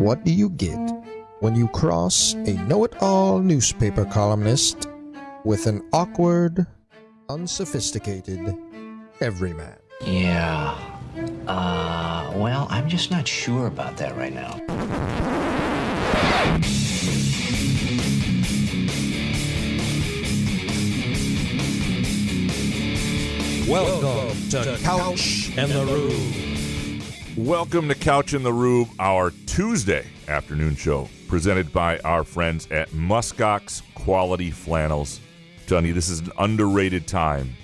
What do you get when you cross a know-it-all newspaper columnist with an awkward, unsophisticated everyman? Yeah. Well, I'm just not sure about that right now. Welcome to Couch and the Rube. Welcome to Couch in the Rube, our Tuesday afternoon show, presented by our friends at Muskox Quality Flannels. I'm telling you, this is an underrated time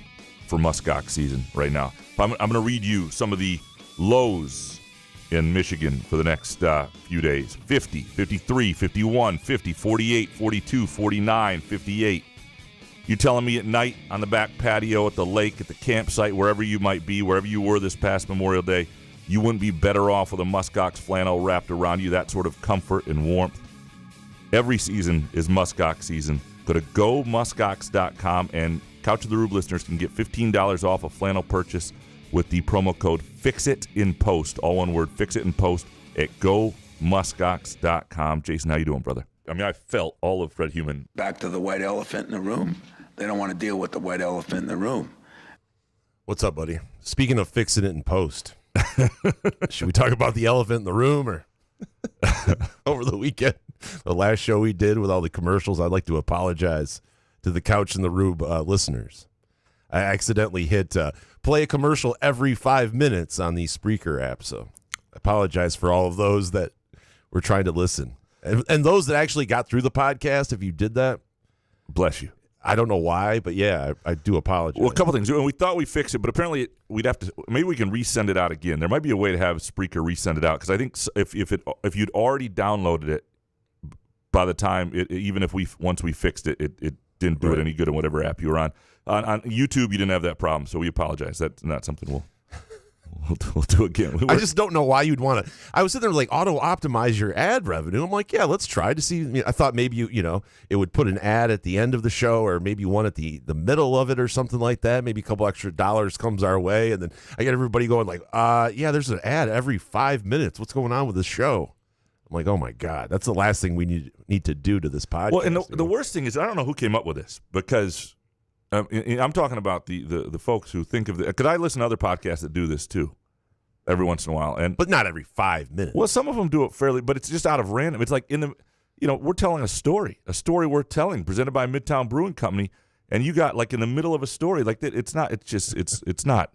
for muskox season right now. I'm going to read you some of the lows in Michigan for the next few days. 50, 53, 51, 50, 48, 42, 49, 58. You telling me at night on the back patio, at the lake, at the campsite, wherever you might be, wherever you were this past Memorial Day, you wouldn't be better off with a muskox flannel wrapped around you, that sort of comfort and warmth? Every season is muskox season. Go to gomuskox.com, and Couch of the Rube listeners can get $15 off a flannel purchase with the promo code FIXITINPOST, all one word, FIXITINPOST, at gomuskox.com. Jason, how you doing, brother? I mean, I felt all of Fred Human. Back to the white elephant in the room. They don't want to deal with the white elephant in the room. What's up, buddy? Speaking of fixing it in post, should we talk about the elephant in the room or over the weekend? The last show we did with all the commercials, I'd like to apologize to the Couch and the Rube listeners. I accidentally hit play a commercial every 5 minutes on the Spreaker app, so I apologize for all of those that were trying to listen. And those that actually got through the podcast, if you did that, Bless you. I don't know why, but yeah, I do apologize. Well, a couple things. And we thought we fixed it, but apparently we'd have to. Maybe we can resend it out again. There might be a way to have Spreaker resend it out, because I think if you'd already downloaded it by the time, even if once we fixed it, it didn't do it any good on whatever app you were on. On YouTube, you didn't have that problem, so we apologize. That's not something we'll do again. I just don't know why you'd want to. I was sitting there like, auto-optimize your ad revenue. I'm like, yeah, let's try to see. I thought maybe it would put an ad at the end of the show, or maybe one at the middle of it or something like that. Maybe a couple extra dollars comes our way, and then I get everybody going like, yeah, there's an ad every 5 minutes. What's going on with this show? I'm like, oh my God, that's the last thing we need to do to this podcast. Well, and the worst thing is, I don't know who came up with this, because I'm talking about the folks who think of it, because I listen to other podcasts that do this too, every once in a while, but not every 5 minutes. Well, some of them do it fairly, but it's just out of random. It's like we're telling a story worth telling, presented by Midtown Brewing Company, and you got like in the middle of a story like that. It's not.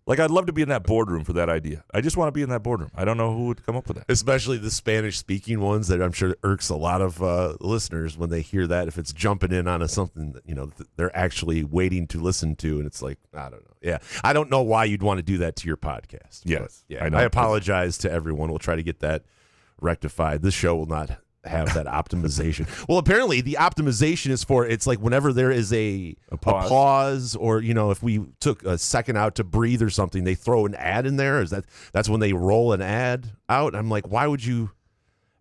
Like, I'd love to be in that boardroom for that idea. I just want to be in that boardroom. I don't know who would come up with that. Especially the Spanish-speaking ones that I'm sure irks a lot of listeners when they hear that, if it's jumping in on something that they're actually waiting to listen to, and it's like, I don't know. Yeah, I don't know why you'd want to do that to your podcast. Yes, yeah, I know. I apologize to everyone. We'll try to get that rectified. This show will not have that optimization. Well, apparently the optimization is for, it's like whenever there is a pause, or if we took a second out to breathe or something, they throw an ad in there. That's when they roll an ad out? I'm like, why would you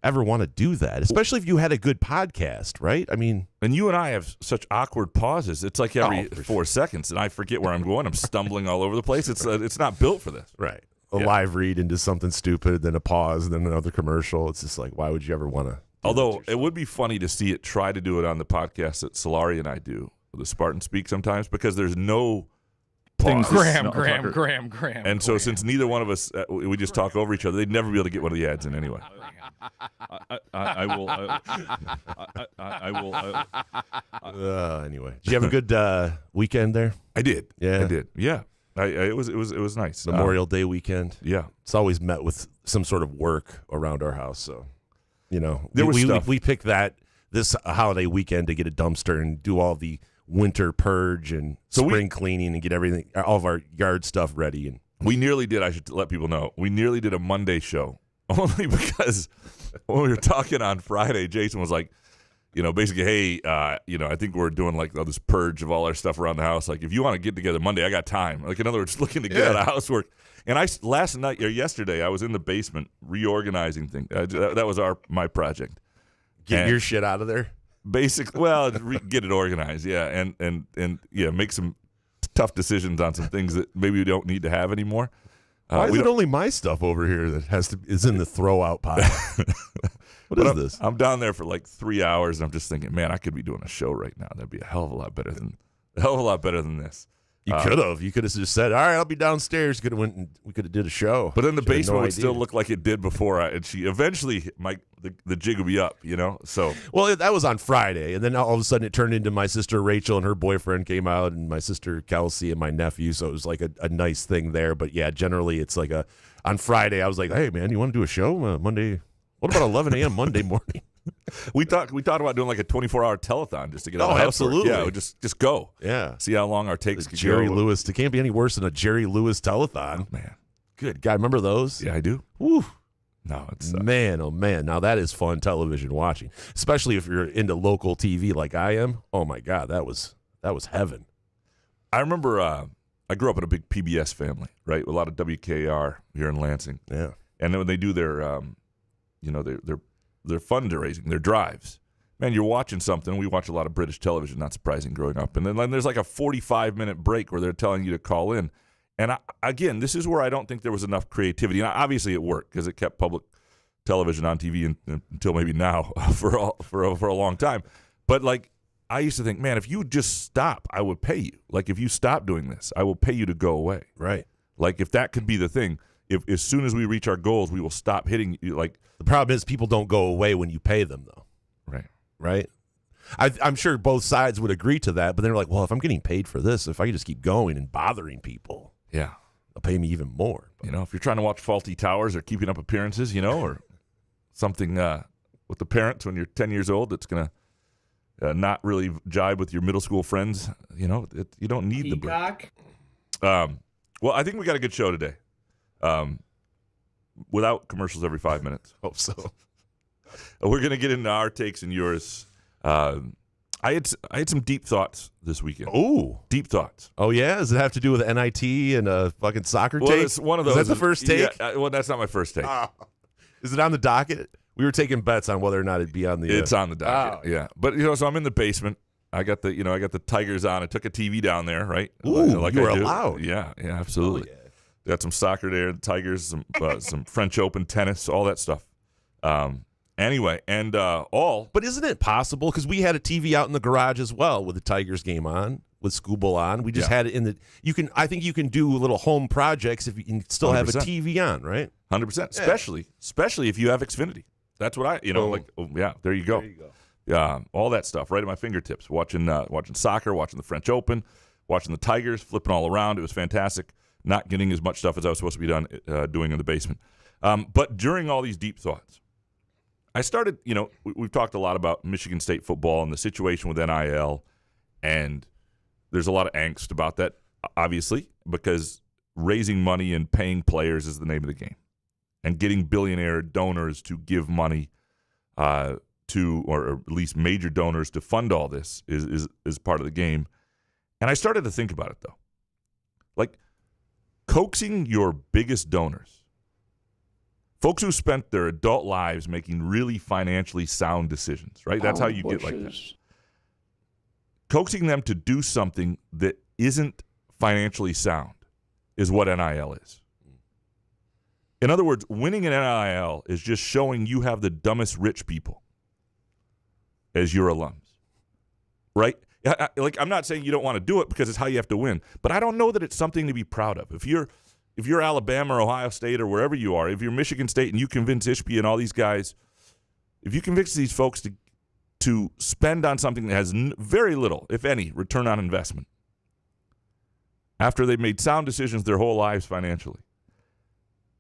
ever want to do that? Especially if you had a good podcast, right? I mean, and you and I have such awkward pauses. It's like every 4 seconds, and I forget where I'm going. I'm stumbling all over the place. It's not built for this. Right. A live read into something stupid, then a pause, and then another commercial. It's just like, why would you ever want to? Although it would be funny to see it try to do it on the podcast that Solari and I do, the Spartan Speak sometimes, because there's no pause. Graham. And so since neither one of us, we just talk over each other, they'd never be able to get one of the ads in anyway. I will. Anyway, did you have a good weekend there? I did. Yeah, I did. Yeah, it was nice. Memorial Day weekend. Yeah, it's always met with some sort of work around our house, so. We picked this holiday weekend to get a dumpster and do all the winter purge and spring cleaning and get everything, all of our yard stuff ready. And we nearly did. I should let people know, we nearly did a Monday show, only because when we were talking on Friday, Jason was like, basically, hey, I think we're doing like this purge of all our stuff around the house. Like, if you want to get together Monday, I got time. Like, in other words, looking to get out of housework. And last night or yesterday, I was in the basement reorganizing things. That was my project. Get your shit out of there. Basically, well, get it organized, yeah, and make some tough decisions on some things that maybe we don't need to have anymore. Why is it only my stuff over here that is in the throw out pile? What is this? I'm down there for like 3 hours, and I'm just thinking, man, I could be doing a show right now. That'd be a hell of a lot better than this. You could have. You could have just said, "All right, I'll be downstairs." We could have did a show. But then the basement would still look like it did before. And she eventually, the jig would be up, So that was on Friday, and then all of a sudden it turned into my sister Rachel and her boyfriend came out, and my sister Kelsey and my nephew. So it was like a nice thing there. But yeah, generally it's like on Friday I was like, "Hey man, you want to do a show Monday? What about 11 a.m. Monday morning?" We talked about doing like a 24-hour telethon just to get out of absolutely. Yeah, just go. Yeah. See how long our takes could Jerry go. Lewis. It can't be any worse than a Jerry Lewis telethon. Oh, man. Good God. Remember those? Yeah, I do. Woo. No, it's man, oh man. Now that is fun television watching, especially if you're into local TV like I am. Oh my God, that was heaven. I remember I grew up in a big PBS family, right? With a lot of WKR here in Lansing. Yeah. And then when they do their their fundraising, their drives. Man, you're watching something. We watch a lot of British television, not surprising growing up. And then there's like a 45-minute break where they're telling you to call in. And again, this is where I don't think there was enough creativity. And obviously it worked because it kept public television on TV until maybe now for a long time. But like I used to think, man, if you just stop, I would pay you. Like if you stop doing this, I will pay you to go away. Right. Like if that could be the thing. If as soon as we reach our goals, we will stop hitting you. Like the problem is people don't go away when you pay them, though. Right. I'm sure both sides would agree to that, but they're like, well, if I'm getting paid for this, if I can just keep going and bothering people, yeah, they'll pay me even more. But, if you're trying to watch Faulty Towers or Keeping Up Appearances, or something with the parents when you're 10 years old, that's gonna not really jibe with your middle school friends. You don't need the break. Well, I think we got a good show today. Without commercials every 5 minutes. Hope so. We're going to get into our takes and yours. I had some deep thoughts this weekend. Oh, deep thoughts. Oh yeah, does it have to do with NIT and a fucking soccer take? It's one of those. Is that the first take? Yeah, well, that's not my first take. Is it on the docket? We were taking bets on whether or not it'd be on the. It's on the docket. Yeah, but so I'm in the basement. I got the Tigers on. I took a TV down there, right? Ooh, like you were I do. allowed. Yeah, absolutely. Oh, yeah. Got some soccer there, the Tigers, some French Open tennis, all that stuff. Anyway, and But isn't it possible? Because we had a TV out in the garage as well with the Tigers game on, with Skubal on. We just had it in the. I think you can do little home projects if you can still 100%. Have a TV on, right? 100%. Especially if you have Xfinity. That's what there you go. Yeah, all that stuff right at my fingertips. Watching soccer, watching the French Open, watching the Tigers, flipping all around. It was fantastic. Not getting as much stuff as I was supposed to be doing in the basement. But during all these deep thoughts, I started, we've talked a lot about Michigan State football and the situation with NIL, and there's a lot of angst about that, obviously, because raising money and paying players is the name of the game. And getting billionaire donors to give money or at least major donors to fund all this is part of the game. And I started to think about it, though. Like, coaxing your biggest donors, folks who spent their adult lives making really financially sound decisions, right? That's how you get like that. Coaxing them to do something that isn't financially sound is what NIL is. In other words, winning an NIL is just showing you have the dumbest rich people as your alums, right? I'm not saying you don't want to do it because it's how you have to win, but I don't know that it's something to be proud of. If you're Alabama or Ohio State or wherever you are, if you're Michigan State and you convince Ishby and all these guys, if you convince these folks to spend on something that has very little, if any, return on investment after they've made sound decisions their whole lives financially,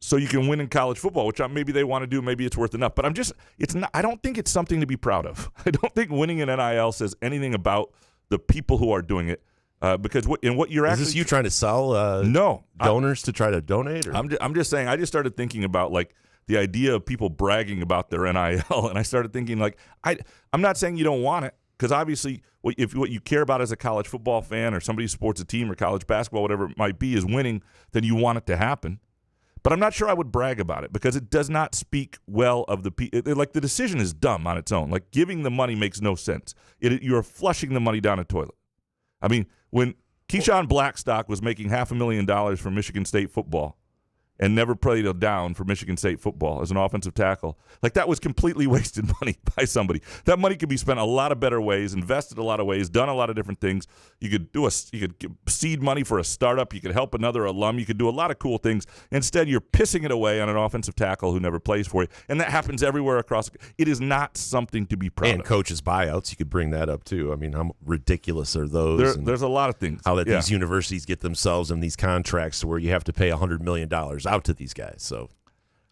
so you can win in college football, which maybe they want to do, maybe it's worth enough. But I don't think it's something to be proud of. I don't think winning an NIL says anything about the people who are doing it, because what you're actually... Is this you trying to sell donors to try to donate? Or? I'm just saying, I just started thinking about like the idea of people bragging about their NIL, and I started thinking like, I'm not saying you don't want it, because obviously what you care about as a college football fan or somebody who supports a team or college basketball, whatever it might be, is winning, then you want it to happen. But I'm not sure I would brag about it because it does not speak well of the people. Like, the decision is dumb on its own. Like, giving the money makes no sense. You're flushing the money down a toilet. I mean, when Keyshawn Blackstock was making $500,000 from Michigan State football, and never played a down for Michigan State football as an offensive tackle. Like, that was completely wasted money by somebody. That money could be spent a lot of better ways, invested a lot of ways, done a lot of different things. You could give seed money for a startup. You could help another alum. You could do a lot of cool things. Instead, you're pissing it away on an offensive tackle who never plays for you, and that happens everywhere across. It is not something to be proud of. And coaches' buyouts, you could bring that up too. I mean, how ridiculous are those? There's a lot of things. How that these universities get themselves in these contracts where you have to pay $100 million out to these guys. So,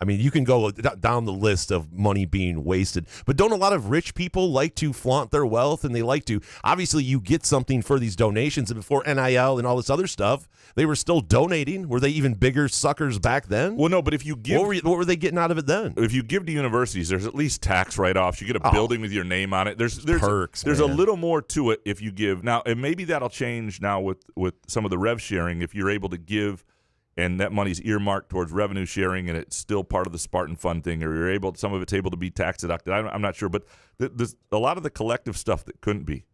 I mean, you can go down the list of money being wasted. But don't a lot of rich people like to flaunt their wealth? And they like to, obviously, you get something for these donations. And before NIL and all this other stuff, they were still donating. Were they even bigger suckers back then? Well, no, but if you give... What were they getting out of it then? If you give to universities, there's at least tax write-offs. You get a building with your name on it. There's perks. There's a little more to it if you give. Now, and maybe that'll change now with some of the rev sharing if you're able to give... and that money's earmarked towards revenue sharing, and it's still part of the Spartan Fund thing, or some of it's able to be tax deducted. I'm not sure, but a lot of the collective stuff that couldn't be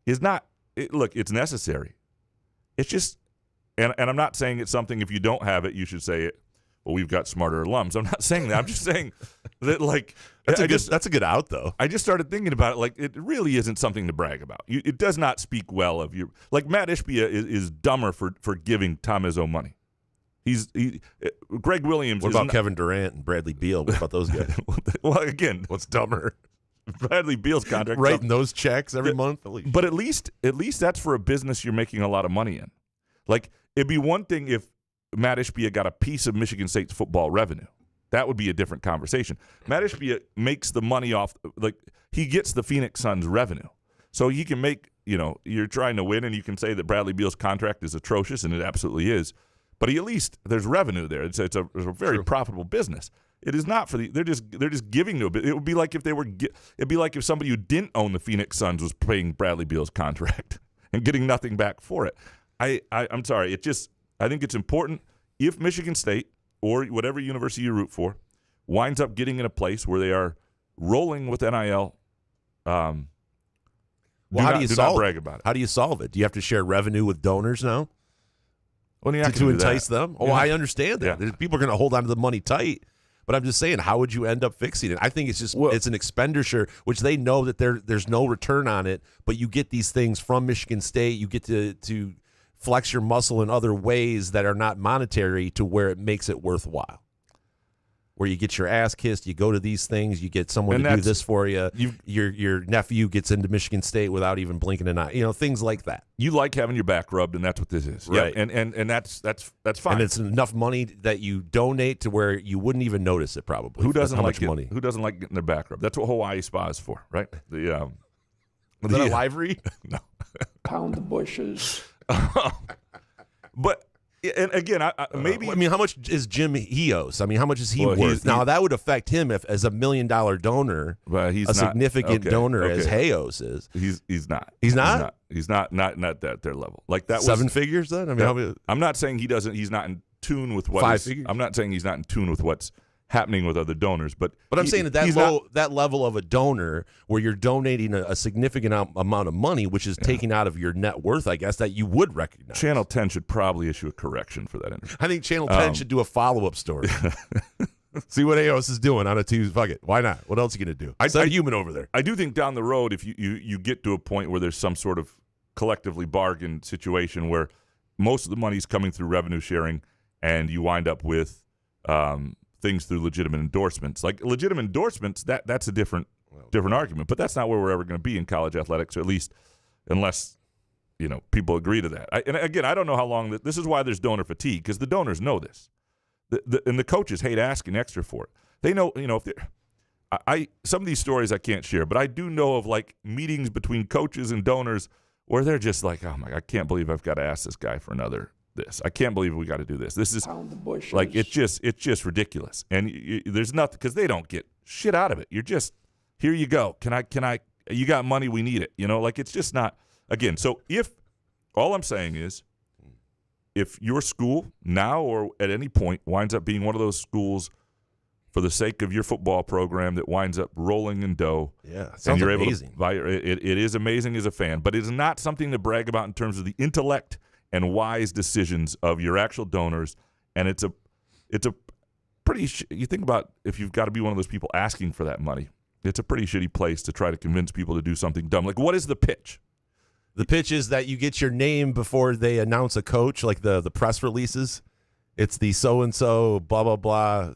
is not. Look, it's necessary. It's just, and I'm not saying it's something. If you don't have it, you should say it. Well, we've got smarter alums. I'm not saying that. I'm just saying that, like, that's a good out though. I just started thinking about it. Like, it really isn't something to brag about. It does not speak well of you. Like, Matt Ishbia is dumber for giving Tom Izzo money. Greg Williams. What about Kevin Durant and Bradley Beal? What about those guys? Well, again, what's dumber? Bradley Beal's contract, writing those checks every month. But at least that's for a business you're making a lot of money in. Like, it'd be one thing if Matt Ishbia got a piece of Michigan State's football revenue. That would be a different conversation. Matt Ishbia makes the money off, like, he gets the Phoenix Suns revenue, so he can make. You're trying to win, and you can say that Bradley Beal's contract is atrocious, and it absolutely is. But at least there's revenue there. It's a very profitable business. It is not for they're just giving to it. It would be like if it'd be like if somebody who didn't own the Phoenix Suns was paying Bradley Beal's contract and getting nothing back for it. I'm sorry. I think it's important if Michigan State or whatever university you root for winds up getting in a place where they are rolling with NIL. How do you solve brag about it? How do you solve it? Do you have to share revenue with donors now? Well, to entice them? Oh, I understand that. Yeah. People are going to hold on to the money tight, but I'm just saying, how would you end up fixing it? I think it's just it's an expenditure, which they know that there's no return on it, but you get these things from Michigan State. You get to flex your muscle in other ways that are not monetary to where it makes it worthwhile. Where you get your ass kissed, you go to these things, you get someone to do this for you. Your nephew gets into Michigan State without even blinking an eye. Things like that. You like having your back rubbed, and that's what this is, right? Yeah, and that's fine. And it's enough money that you donate to where you wouldn't even notice it. Probably. Who doesn't like money? Who doesn't like getting their back rubbed? That's what Hawaii Spa is for, right? Is that a livery? No. Pound the bushes. But. And again, maybe. I mean, how much is Jim Hios? I mean, how much is he worth? Now, that would affect him if, as $1 million donor, he's significant donor as Hios is. He's not. He's not. He's not at their level. Like that. Seven figures then. I mean, I'm not saying he doesn't. He's not in tune with what. 5 figures. I'm not saying he's not in tune with what's happening with other donors, but I'm saying that level of a donor where you're donating a significant amount of money, which is taken out of your net worth, I guess, that you would recognize. Channel 10 should probably issue a correction for that interview. I think Channel 10 should do a follow-up story. See what Eos is doing on a Tuesday. Fuck it. Why not? What else are you going to do? Send a human over there. I do think down the road, if you get to a point where there's some sort of collectively bargained situation where most of the money's coming through revenue sharing and you wind up with things through legitimate endorsements. Like legitimate endorsements, that's a different argument. But that's not where we're ever going to be in college athletics, or at least unless people agree to that. And again, I don't know how long this is why there's donor fatigue, because the donors know this, and the coaches hate asking extra for it. They know, if some of these stories I can't share, but I do know of like meetings between coaches and donors where they're just like, oh my, I can't believe I've got to ask this guy for another. I can't believe we got to do this. This is like it's just ridiculous, and there's nothing because they don't get shit out of it. You're just here. You go. Can I? You got money? We need it. Like it's just not. Again, so if all I'm saying is, if your school now or at any point winds up being one of those schools for the sake of your football program that winds up rolling in dough, sounds amazing. It is amazing as a fan, but it is not something to brag about in terms of the intellect and wise decisions of your actual donors, and it's it's a pretty. You think about if you've got to be one of those people asking for that money, it's a pretty shitty place to try to convince people to do something dumb. Like, what is the pitch? The pitch is that you get your name before they announce a coach, like the press releases. It's the so-and-so, blah, blah, blah,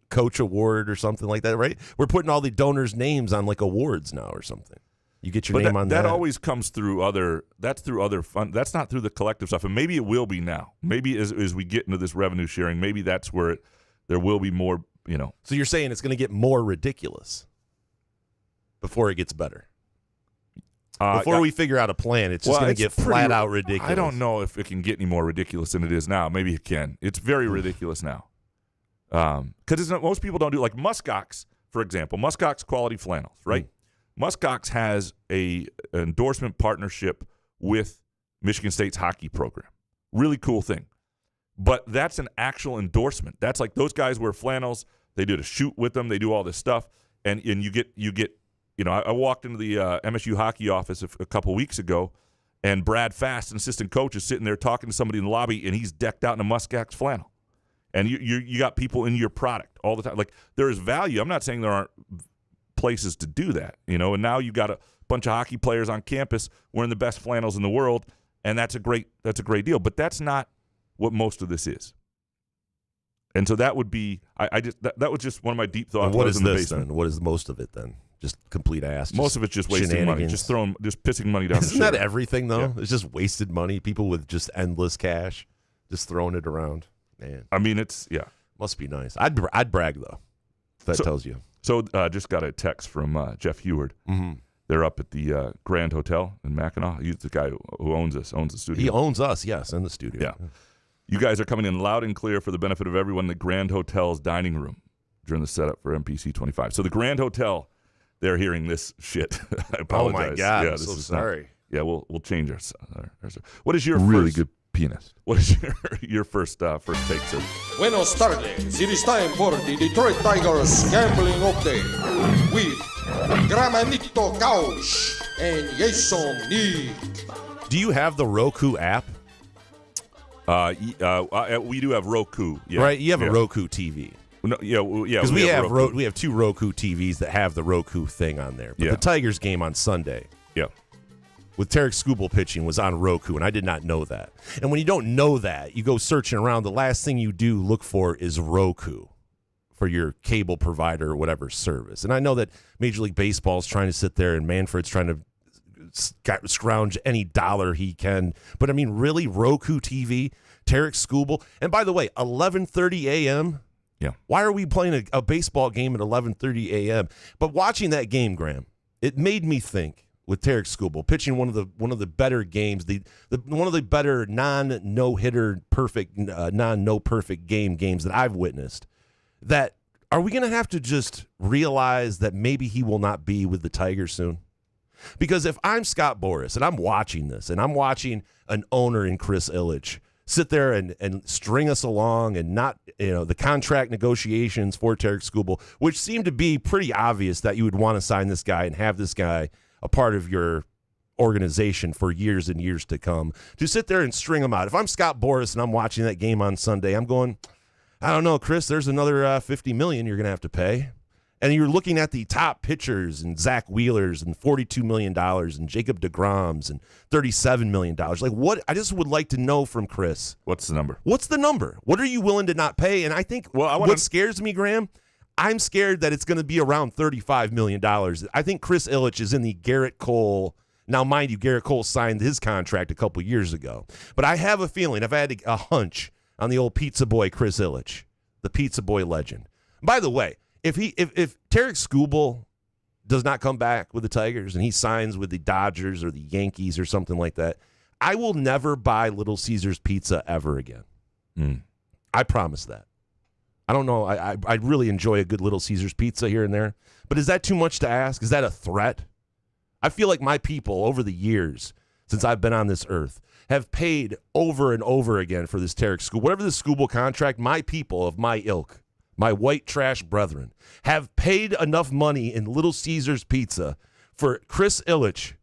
coach award or something like that, right? We're putting all the donors' names on, like, awards now or something. You get your name on that. That always comes through that's through other fund. That's not through the collective stuff. And maybe it will be now. Maybe as we get into this revenue sharing, maybe that's where there will be more, So you're saying it's going to get more ridiculous before it gets better? Before we figure out a plan, it's just going to get flat out ridiculous. I don't know if it can get any more ridiculous than it is now. Maybe it can. It's very ridiculous now. Because most people don't do it. Like Muskox, for example. Muskox Quality Flannels, right? Muskox has an endorsement partnership with Michigan State's hockey program. Really cool thing. But that's an actual endorsement. That's like those guys wear flannels. They do a shoot with them. They do all this stuff. And you get I walked into the MSU hockey office a couple weeks ago, and Brad Fast, an assistant coach, is sitting there talking to somebody in the lobby, and he's decked out in a Muskox flannel. And you got people in your product all the time. Like, there is value. I'm not saying there aren't places to do that, and now you got a bunch of hockey players on campus wearing the best flannels in the world, and that's a great deal. But that's not what most of this is. And so that would be that was just one of my deep thoughts. What is this then? What is most of it then? Just complete ass. Most of it's just wasting money. Just pissing money down. Isn't that everything though? Yeah. It's just wasted money. People with just endless cash, just throwing it around. Man, I mean, must be nice. I'd brag though. If that tells you. So just got a text from Jeff Heward. Mm-hmm. They're up at the Grand Hotel in Mackinac. He's the guy who owns the studio. He owns us, yes, in the studio. Yeah. You guys are coming in loud and clear for the benefit of everyone in the Grand Hotel's dining room during the setup for MPC 25. So the Grand Hotel, they're hearing this shit. I apologize. Oh my God, yeah, I'm so sorry. We'll change our. What is your really first, good pianist? What is your first take, sir? Buenos tardes. It is time for the Detroit Tigers gambling update with Gramanito Couch and Jason Nick. Do you have the Roku app? We do have Roku. Yeah. Right, you have a Roku TV. No, yeah. Because we have two Roku TVs that have the Roku thing on there. But the Tigers game on Sunday, with Tarik Skubal pitching, was on Roku, and I did not know that. And when you don't know that, you go searching around. The last thing you do look for is Roku for your cable provider or whatever service. And I know that Major League Baseball is trying to sit there, and Manfred's trying to scrounge any dollar he can. But I mean, really, Roku TV, Tarik Skubal, and by the way, 11:30 a.m. Yeah. Why are we playing a baseball game at 11:30 a.m.? But watching that game, Graham, it made me think with Tarik Skubal pitching one of the better games, one of the better non-no hitter perfect non-no perfect games that I've witnessed. That are we going to have to just realize that maybe he will not be with the Tigers soon? Because if I'm Scott Boras and I'm watching this and I'm watching an owner in Chris Ilitch sit there and string us along and not, the contract negotiations for Tarik Skubal, which seem to be pretty obvious that you would want to sign this guy and have this guy a part of your organization for years and years to come, to sit there and string him out. If I'm Scott Boras and I'm watching that game on Sunday, I'm going, I don't know, Chris, there's another $50 million you're going to have to pay. And you're looking at the top pitchers and Zach Wheelers and $42 million and Jacob DeGroms and $37 million. Like, what? I just would like to know from Chris. What's the number? What's the number? What are you willing to not pay? And I think what scares me, Graham, I'm scared that it's going to be around $35 million. I think Chris Ilitch is in the Garrett Cole. Now, mind you, Garrett Cole signed his contract a couple years ago. But I have a feeling, I've had a hunch on the old pizza boy Chris Ilitch, the pizza boy legend. By the way, if Tarik Skubal does not come back with the Tigers and he signs with the Dodgers or the Yankees or something like that, I will never buy Little Caesars pizza ever again. I promise that. I don't know. I really enjoy a good Little Caesars pizza here and there. But is that too much to ask? Is that a threat? I feel like my people over the years, since I've been on this earth, have paid over and over again for this Tarik Skubal. Whatever the Skubal contract, my people of my ilk, my white trash brethren, have paid enough money in Little Caesars pizza for Chris Ilitch,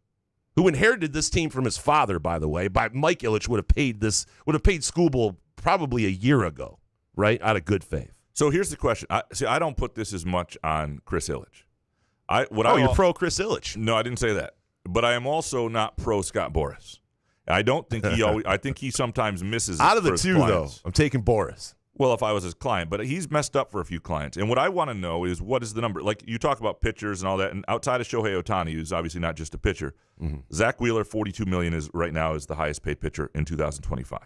who inherited this team from his father, by the way. Mike Ilitch would have paid Skubal probably a year ago. right? Out of good faith. So here's the question. I don't put this as much on Chris Ilitch. You're pro Chris Ilitch. No, I didn't say that. But I am also not pro Scott Boras. I don't think he always. I think he sometimes misses. Out of the two, clients. though, I'm taking Boras. Well, if I was his client, but he's messed up for a few clients. And what I want to know is what is the number? Like you talk about pitchers and all that, and outside of Shohei Ohtani, who's obviously not just a pitcher, Zach Wheeler, $42 million is right now is the highest paid pitcher in 2025.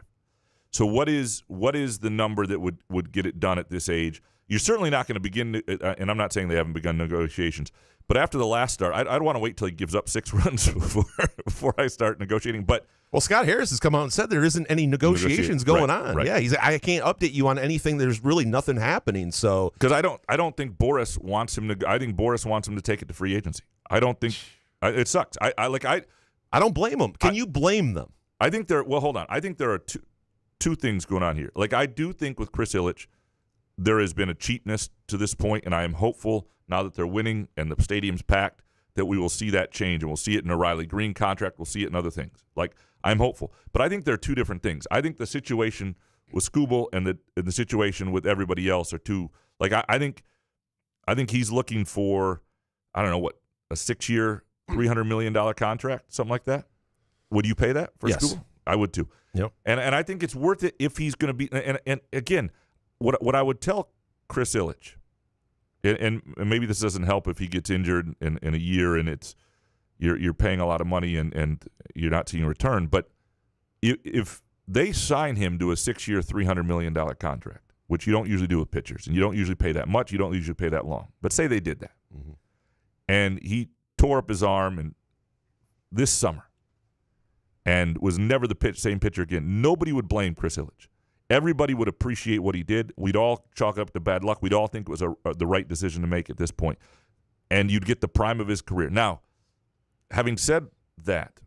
So what is the number that would get it done at this age? You're certainly not going to begin, and I'm not saying they haven't begun negotiations, but after the last start, I'd want to wait till he gives up 6 runs before I start negotiating. But well, Scott Harris has come out and said there isn't any negotiations going on. Right. Yeah, I can't update you on anything. There's really nothing happening. So because I don't think Boras wants him to. I think Boras wants him to take it to free agency. I don't think it sucks. I don't blame them. Can you blame them? I think there. Well, hold on. I think there are two things going on here. Like I do think with Chris Ilitch, there has been a cheapness to this point, and I am hopeful now that they're winning and the stadium's packed that we will see that change, and we'll see it in a Riley Green contract. We'll see it in other things. Like I'm hopeful, but I think there are two different things. I think the situation with Skubal and the situation with everybody else are two. Like I think he's looking for a 6-year, $300 million contract, something like that. Would you pay that for Skubal? I would too. Yep. And I think it's worth it if he's going to be. And again, what I would tell Chris Ilitch, and maybe this doesn't help if he gets injured in a year and it's you're paying a lot of money and you're not seeing a return. But if they sign him to a 6-year, $300 million contract, which you don't usually do with pitchers, and you don't usually pay that much, you don't usually pay that long. But say they did that, and he tore up his arm this summer and was never the same pitcher again, nobody would blame Chris Ilitch. Everybody would appreciate what he did. We'd all chalk it up to bad luck. We'd all think it was the right decision to make at this point. And you'd get the prime of his career. Now, having said that,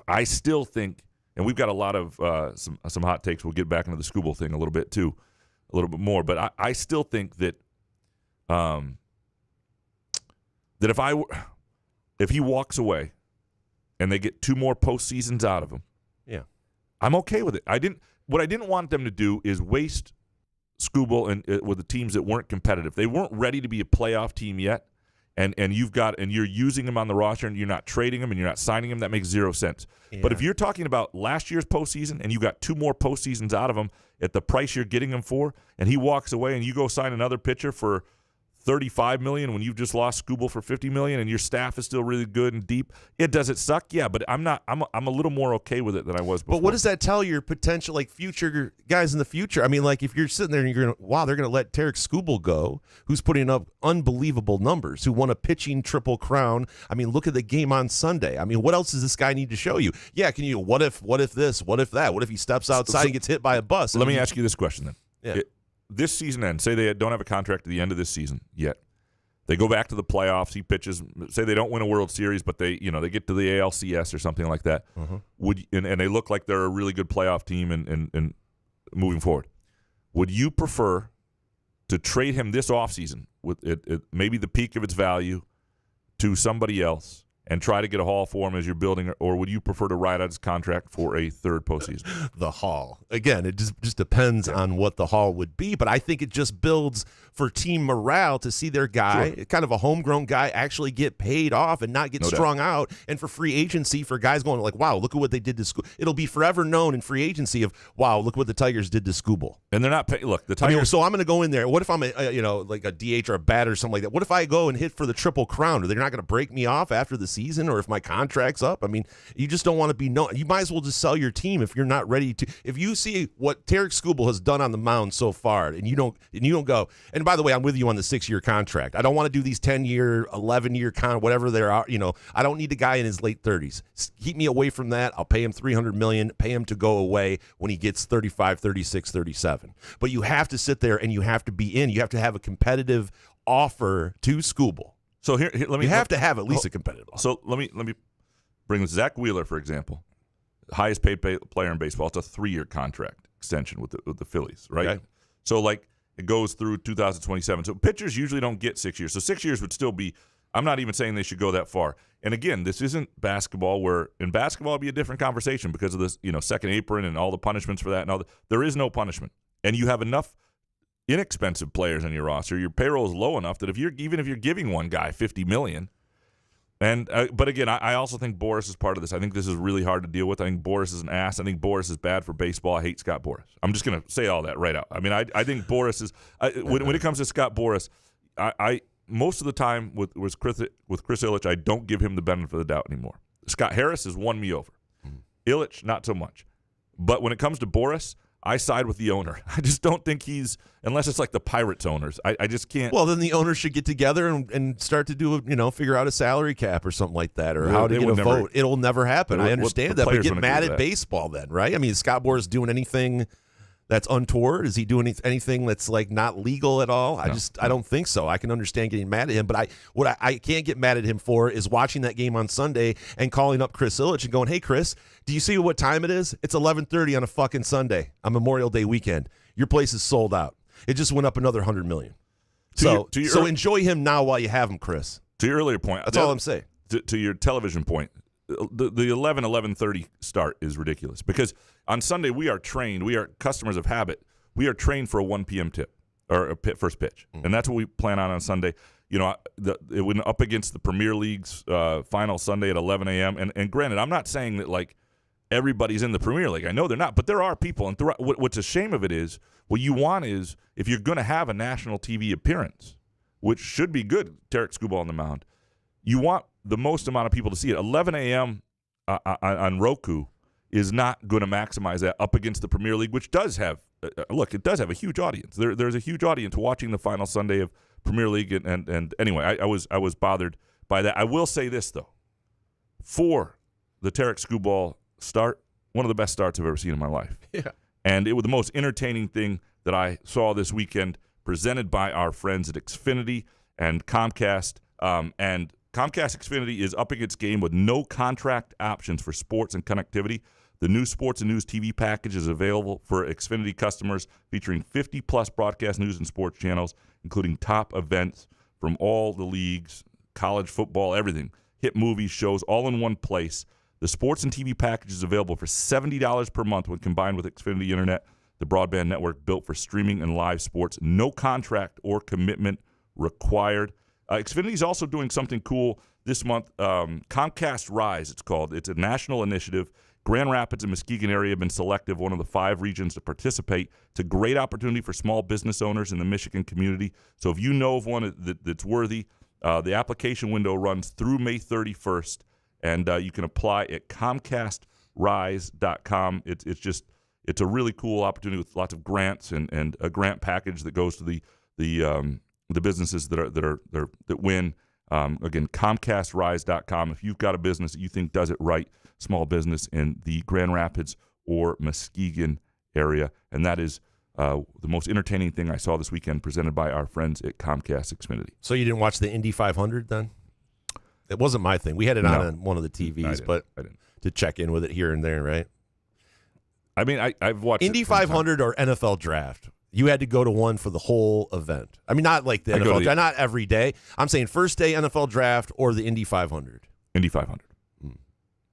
I still think, and we've got a lot of some hot takes. We'll get back into the Skubal thing a little bit too, a little bit more. But I still think that that if he walks away and they get 2 more postseasons out of him, I'm okay with it. What I didn't want them to do is waste Skubal and with the teams that weren't competitive. They weren't ready to be a playoff team yet, and you're using him on the roster and you're not trading him and you're not signing him. That makes 0 sense. Yeah. But if you're talking about last year's postseason and you got 2 more postseasons out of him at the price you're getting him for, and he walks away and you go sign another pitcher for $35 million when you've just lost Skubal for $50 million and your staff is still really good and deep, does it suck? Yeah, but I'm a little more okay with it than I was before. But what does that tell your potential future guys in the future? I mean, if you're sitting there and you're going, they're going to let Tarik Skubal go, who's putting up unbelievable numbers, who won a pitching triple crown. I mean, look at the game on Sunday. I mean, what else does this guy need to show you? Yeah, can you? What if this? What if that? What if he steps outside and gets hit by a bus? Let me ask you this question then. Yeah. This season ends. Say they don't have a contract at the end of this season yet. They go back to the playoffs. He pitches. Say they don't win a World Series, but they get to the ALCS or something like that. And they look like they're a really good playoff team and moving forward. Would you prefer to trade him this offseason with it maybe the peak of its value to somebody else and try to get a haul for him as you're building, or would you prefer to ride out his contract for a 3rd postseason? The haul. Again, it just depends on what the haul would be, but I think it just builds for team morale to see their guy, kind of a homegrown guy, actually get paid off and not get strung out, and for free agency for guys going wow, look at what they did to Skubal. It'll be forever known in free agency of, wow, look what the Tigers did to Skubal. And they're not paying. Look, the Tigers. So I'm going to go in there. What if I'm a DH or a batter or something like that? What if I go and hit for the Triple Crown? Are they not going to break me off after the season, or if my contract's up? I mean, you just don't want to be known. You might as well just sell your team if you're not ready to. If you see what Tarik Skubal has done on the mound so far, and you don't go. And by the way, I'm with you on the 6-year contract. I don't want to do these 10-year, 11-year whatever there are. I don't need a guy in his late 30s. Keep me away from that. I'll pay him $300 million. Pay him to go away when he gets 35, 36, 37. But you have to sit there and you have to be in. You have to have a competitive offer to Skubal. So here let me. You have to have at least a competitive offer. So let me bring Zach Wheeler, for example, highest paid player in baseball. It's a 3-year contract extension with the Phillies, right? Okay. So it goes through 2027. So pitchers usually don't get 6 years. So 6 years would still be. I'm not even saying they should go that far. And again, this isn't basketball, where in basketball it'd be a different conversation because of this, second apron and all the punishments for that. There is no punishment. and you have enough inexpensive players on your roster, your payroll is low enough that if you're giving one guy $50 million, and but again, I also think Boris is part of this. I think this is really hard to deal with. I think Boris is an ass. I think Boris is bad for baseball. I hate Scott Boras. I'm just going to say all that right out. I mean, I think Boris is when it comes to Scott Boras, I most of the time with Chris Ilitch, I don't give him the benefit of the doubt anymore. Scott Harris has won me over. Ilitch, not so much. But when it comes to Boris, I side with the owner. I just don't think he's, unless it's like the Pirates owners, I just can't. Well, then the owners should get together and start to do, figure out a salary cap or something like that, or how to get a vote. It'll never happen. I understand that, but get mad at baseball then, right? I mean, is Scott Boras doing anything that's untoward? Is he doing anything that's like not legal at all? I don't think so. I can understand getting mad at him, but what I can't get mad at him for is watching that game on Sunday and calling up Chris Ilitch and going, "Hey, Chris, do you see what time it is? It's 11:30 on a fucking Sunday on Memorial Day weekend. Your place is sold out. It just went up another $100 million. So enjoy him now while you have him, Chris." To your earlier point, that's all I'm saying. To your television point, the 11:30 start is ridiculous because on Sunday we are trained. We are customers of habit. We are trained for a 1 p.m. tip or first pitch, and that's what we plan on Sunday. It went up against the Premier League's final Sunday at 11 a.m. And granted, I'm not saying that like everybody's in the Premier League. I know they're not, but there are people. And what's a shame of it is what you want is if you're going to have a national TV appearance, which should be good, Tarik Skubal on the mound, you want the most amount of people to see it. 11 a.m. On Roku is not going to maximize that up against the Premier League, which does have it does have a huge audience. There's a huge audience watching the final Sunday of Premier League, and anyway, I was bothered by that. I will say this though, for the Tarik Skubal start, one of the best starts I've ever seen in my life. Yeah, and it was the most entertaining thing that I saw this weekend, presented by our friends at Xfinity and Comcast, and Comcast Xfinity is upping its game with no contract options for sports and connectivity. The new sports and news TV package is available for Xfinity customers, featuring 50-plus broadcast news and sports channels, including top events from all the leagues, college football, everything, hit movies, shows, all in one place. The sports and TV package is available for $70 per month when combined with Xfinity Internet, the broadband network built for streaming and live sports. No contract or commitment required. Xfinity is also doing something cool this month. Comcast Rise, it's called. It's a national initiative. Grand Rapids and Muskegon area have been selected, one of the 5 regions to participate. It's a great opportunity for small business owners in the Michigan community. So if you know of one that's worthy, the application window runs through May 31st, and you can apply at ComcastRise.com. It's a really cool opportunity with lots of grants and a grant package that goes to the businesses that win. Again, ComcastRise.com. If you've got a business that you think does it right, small business in the Grand Rapids or Muskegon area, and that is the most entertaining thing I saw this weekend, presented by our friends at Comcast Xfinity. So you didn't watch the Indy 500 then? It wasn't my thing. We had it on one of the TVs, but I didn't. To check in with it here and there, right? I mean, I've watched Indy 500 or NFL Draft. You had to go to one for the whole event. I mean, not like the NFL Draft, not every day. I'm saying first day NFL Draft or the Indy 500. Indy 500.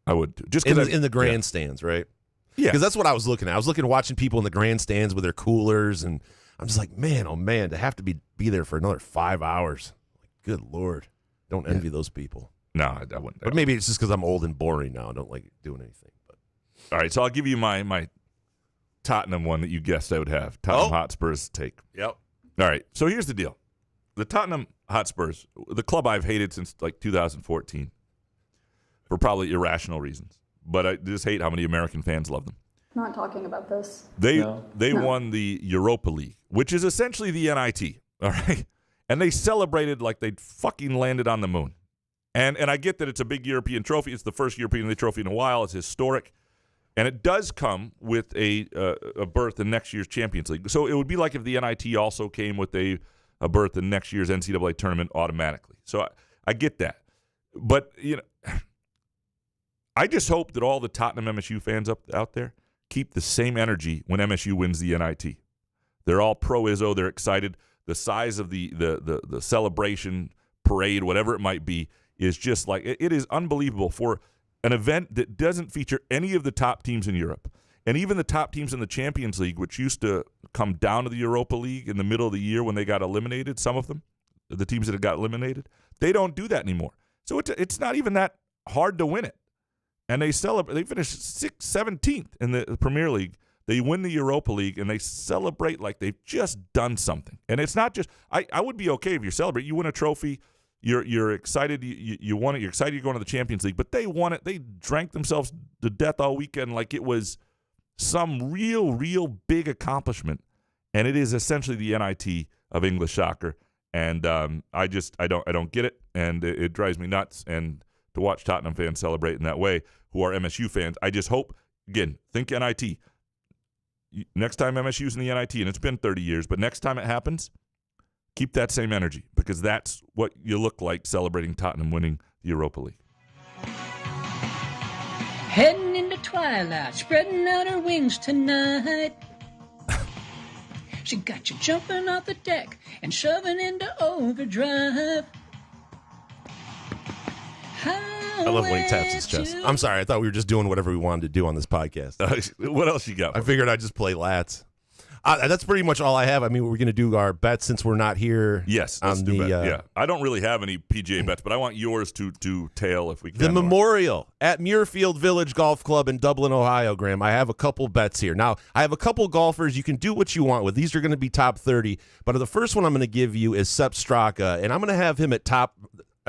I would just in the grandstands, right? Yeah, because that's what I was looking at. I was watching people in the grandstands with their coolers, and I'm just like, man, oh man, to have to be there for another 5 hours. Good Lord, don't envy those people. No, I wouldn't. But maybe it's just because I'm old and boring now. I don't like doing anything. But all right, so I'll give you my Tottenham one that you guessed I would have. Tottenham Hotspur's take. Yep. All right, so here's the deal. The Tottenham Hotspurs, the club I've hated since like 2014 for probably irrational reasons, but I just hate how many American fans love them. Not talking about this. They won the Europa League, which is essentially the NIT, all right? And they celebrated like they fucking landed on the moon. And I get that it's a big European trophy. It's the first European trophy in a while. It's historic. And it does come with a berth in next year's Champions League. So it would be like if the NIT also came with a berth in next year's NCAA tournament automatically. So I get that. But, I just hope that all the Tottenham MSU fans out there keep the same energy when MSU wins the NIT. They're all pro-Izzo. They're excited. The size of the celebration, parade, whatever it might be, is just like, it is unbelievable for an event that doesn't feature any of the top teams in Europe. And even the top teams in the Champions League, which used to come down to the Europa League in the middle of the year when they got eliminated, some of them, the teams that had got eliminated. They don't do that anymore. So it's not even that hard to win it. And they celebrate. They finished 17th in the Premier League. They win the Europa League, and they celebrate like they've just done something. And it's not just I would be okay if you celebrate. You win a trophy. You're excited. You won it. You're excited you're going to the Champions League. But they won it. They drank themselves to death all weekend like it was some real big accomplishment. And it is essentially the NIT of English soccer. And I don't get it, and it drives me nuts. And to watch Tottenham fans celebrate in that way, who are MSU fans, I just hope, again, think NIT. Next time MSU's in the NIT, and it's been 30 years, but next time it happens, keep that same energy, because that's what you look like celebrating Tottenham winning the Europa League. Heading into twilight, spreading out her wings tonight. She got you jumping off the deck and shoving into overdrive. I love when he taps his chest. I'm sorry. I thought we were just doing whatever we wanted to do on this podcast. What else you got? I figured I'd just play lats. That's pretty much all I have. I mean, we're going to do our bets since we're not here. Yes, let's do bet. Yeah, I don't really have any PGA bets, but I want yours to tail if we can. The Memorial at Muirfield Village Golf Club in Dublin, Ohio, Graham. I have a couple bets here. Now, I have a couple golfers. You can do what you want with. These are going to be top 30, but the first one I'm going to give you is Sepp Straka, and I'm going to have him at top.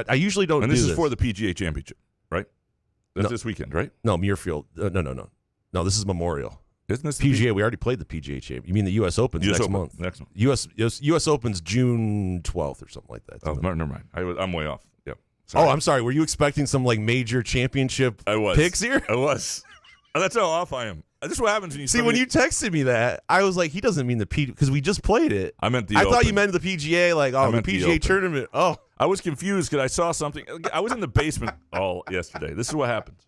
I usually don't do this. And this is for the PGA Championship, right? That's this weekend, right? No, Muirfield. No. No, this is Memorial. Isn't this PGA? We already played the PGA Championship. You mean the U.S. Open's next month? Next month. U.S. Open's June 12th or something like that. Oh, never mind. I'm way off. Yep. Sorry. Oh, I'm sorry. Were you expecting some like major championship picks here? I was. That's how off I am. This is what happens when you see. When you texted me that, I was like, he doesn't mean the PGA because we just played it. I meant the. I thought you meant the PGA, like the PGA tournament. Oh, I was confused because I saw something. I was in the basement all yesterday. This is what happens.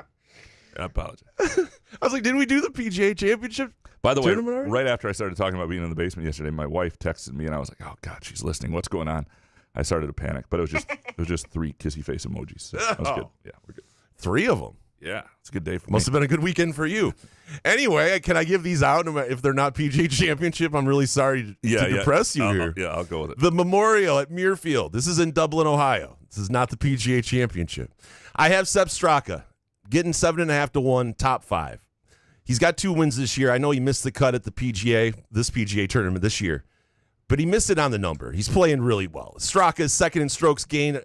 I apologize. I was like, did we do the PGA Championship? By the way, right after I started talking about being in the basement yesterday, my wife texted me, and I was like, "Oh God, she's listening. What's going on?" I started to panic, but it was just 3 kissy face emojis. So that was good. Yeah, we're good. 3 of them. Yeah, it's a good day for me. Must have been a good weekend for you. Anyway, can I give these out? If they're not PGA Championship, I'm really sorry to depress you here. Yeah, I'll go with it. The Memorial at Muirfield. This is in Dublin, Ohio. This is not the PGA Championship. I have Sepp Straka getting 7.5 to 1, top 5. He's got 2 wins this year. I know he missed the cut at the this PGA tournament this year, but he missed it on the number. He's playing really well. Straka is second in strokes gained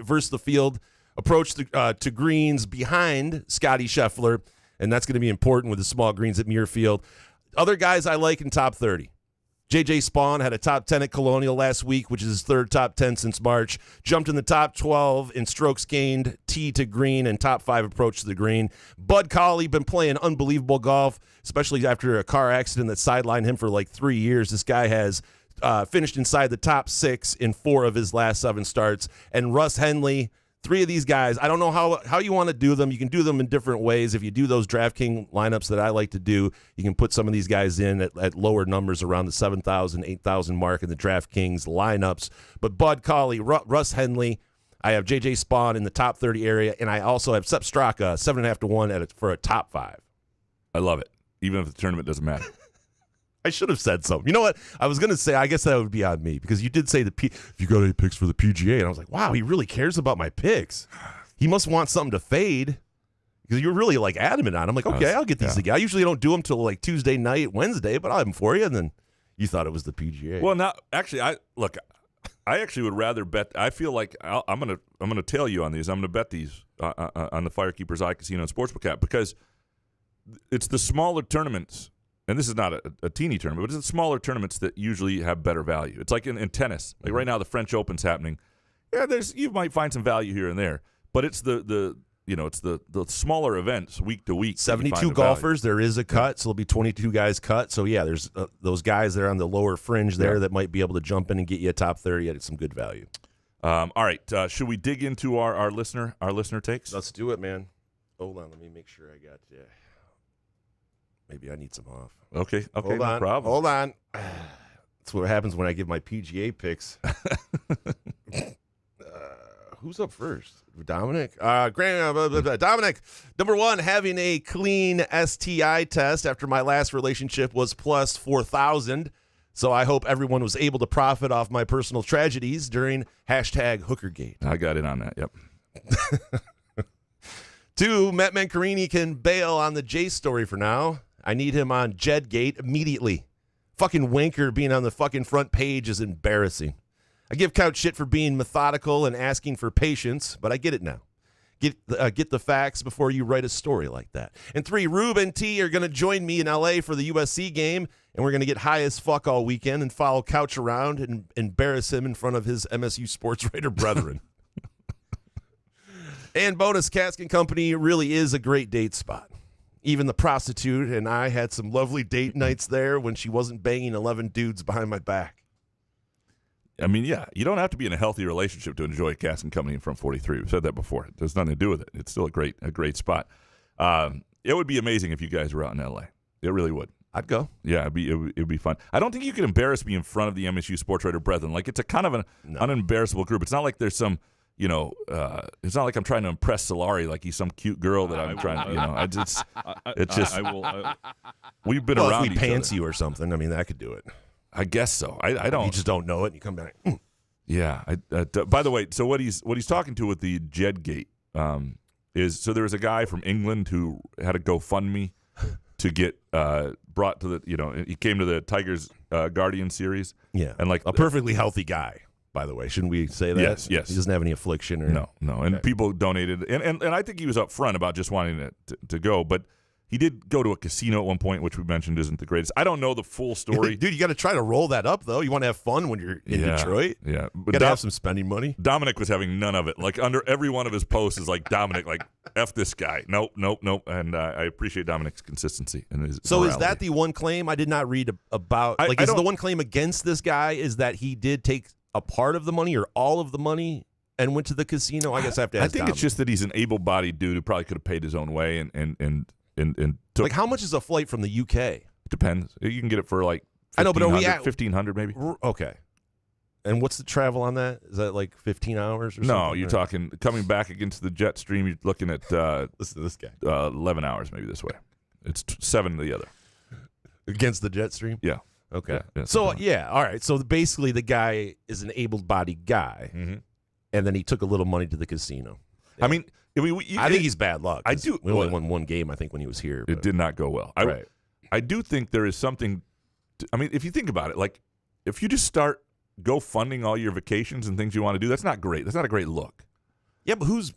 versus the field. Approach to greens behind Scotty Scheffler, and that's going to be important with the small greens at Muirfield. Other guys I like in top 30. J.J. Spawn had a top 10 at Colonial last week, which is his third top 10 since March. Jumped in the top 12 in strokes gained, tee to green, and top 5 approach to the green. Bud Cauley been playing unbelievable golf, especially after a car accident that sidelined him for like 3 years. This guy has finished inside the top 6 in 4 of his last 7 starts. And Russ Henley, 3 of these guys, I don't know how you want to do them. You can do them in different ways. If you do those DraftKings lineups that I like to do, you can put some of these guys in at lower numbers around the 7,000, 8,000 mark in the DraftKings lineups. But Bud Cauley, Russ Henley, I have J.J. Spawn in the top 30 area, and I also have Sepp Straka, 7.5 to 1 for a top 5. I love it, even if the tournament doesn't matter. I should have said something. You know what? I was going to say, I guess that would be on me because you did say if you got any picks for the PGA, and I was like, wow, he really cares about my picks. He must want something to fade because you're really like adamant on it. I'm like, okay, I'll get these again. I usually don't do them till like Tuesday night, Wednesday, but I'll have them for you. And then you thought it was the PGA. Well, now actually, I actually would rather bet. I feel like I'm gonna tell you on these. I'm gonna bet these on the Firekeeper's Eye Casino and Sportsbook app because it's the smaller tournaments. And this is not a teeny tournament, but it's the smaller tournaments that usually have better value. It's like in tennis. Like right now, the French Open's happening. Yeah, you might find some value here and there, but it's the smaller events week to week. 72 golfers. There is a cut, so there'll be 22 guys cut. So yeah, there's those guys there on the lower fringe there that might be able to jump in and get you a top 30 at some good value. All right, should we dig into our listener takes? Let's do it, man. Hold on, let me make sure I got you. Maybe I need some off. Okay, hold no on. problem. Hold on. That's what happens when I give my PGA picks. Who's up first? Dominic? Dominic, number 1, having a clean STI test after my last relationship was plus 4,000. So I hope everyone was able to profit off my personal tragedies during #HookerGate. I got in on that, yep. 2, Matt Mancarini can bail on the Jase story for now. I need him on Jedgate immediately. Fucking wanker being on the fucking front page is embarrassing. I give Couch shit for being methodical and asking for patience, but I get it now. Get the facts before you write a story like that. And 3, Rube and T are going to join me in L.A. for the USC game, and we're going to get high as fuck all weekend and follow Couch around and embarrass him in front of his MSU sports writer brethren. And bonus, Cask & Company really is a great date spot. Even the prostitute and I had some lovely date nights there when she wasn't banging 11 dudes behind my back. I mean, yeah, you don't have to be in a healthy relationship to enjoy Cask & Company from 43. We've said that before. It has nothing to do with it. It's still a great spot. It would be amazing if you guys were out in L.A. It really would. I'd go. Yeah, it'd be fun. I don't think you can embarrass me in front of the MSU sports writer brethren. Like, it's a kind of an unembarrassable group. It's not like there's some, it's not like I'm trying to impress Solari like he's some cute girl that I'm trying to, we've been around if we each pants other. you or something, I mean, that could do it. I guess so. I don't. You just don't know it, and you come back. Yeah. By the way, so what he's talking to with the Jedgate is, so there was a guy from England who had a GoFundMe to get brought to the, he came to the Tigers Guardian series. Yeah, and like a perfectly healthy guy, by the way. Shouldn't we say that? Yes. He doesn't have any affliction or no. And people donated, and I think he was up front about just wanting to go, but he did go to a casino at one point, which we mentioned isn't the greatest. I don't know the full story. Dude, you got to try to roll that up, though. You want to have fun when you're in Detroit. Yeah. But got to have some spending money. Dominic was having none of it. Like, under every one of his posts is like, Dominic, like, F this guy. Nope. And I appreciate Dominic's consistency. And his morality. Is that the one claim I did not read about? Is the one claim against this guy is that he did take a part of the money or all of the money and went to the casino? I guess I have to ask Dominic. It's just that he's an able-bodied dude who probably could have paid his own way and took, like, how much is a flight from the UK? Depends. You can get it for like 1,500, I know, but are we at 1,500 maybe? Okay. And what's the travel on that? Is that like 15 hours or something? No, you're talking coming back against the jet stream. You're looking at listen to this guy. 11 hours maybe this way. It's 7 the other against the jet stream. Yeah. Okay. Yeah, so all right. So basically, the guy is an able-bodied guy, and then he took a little money to the casino. Yeah. I mean, I think he's bad luck. I do. We only won one game, I think, when he was here. It did not go well. I do think there is something. I mean, if you think about it, like, if you just start funding all your vacations and things you want to do, that's not great. That's not a great look. Yeah, but who's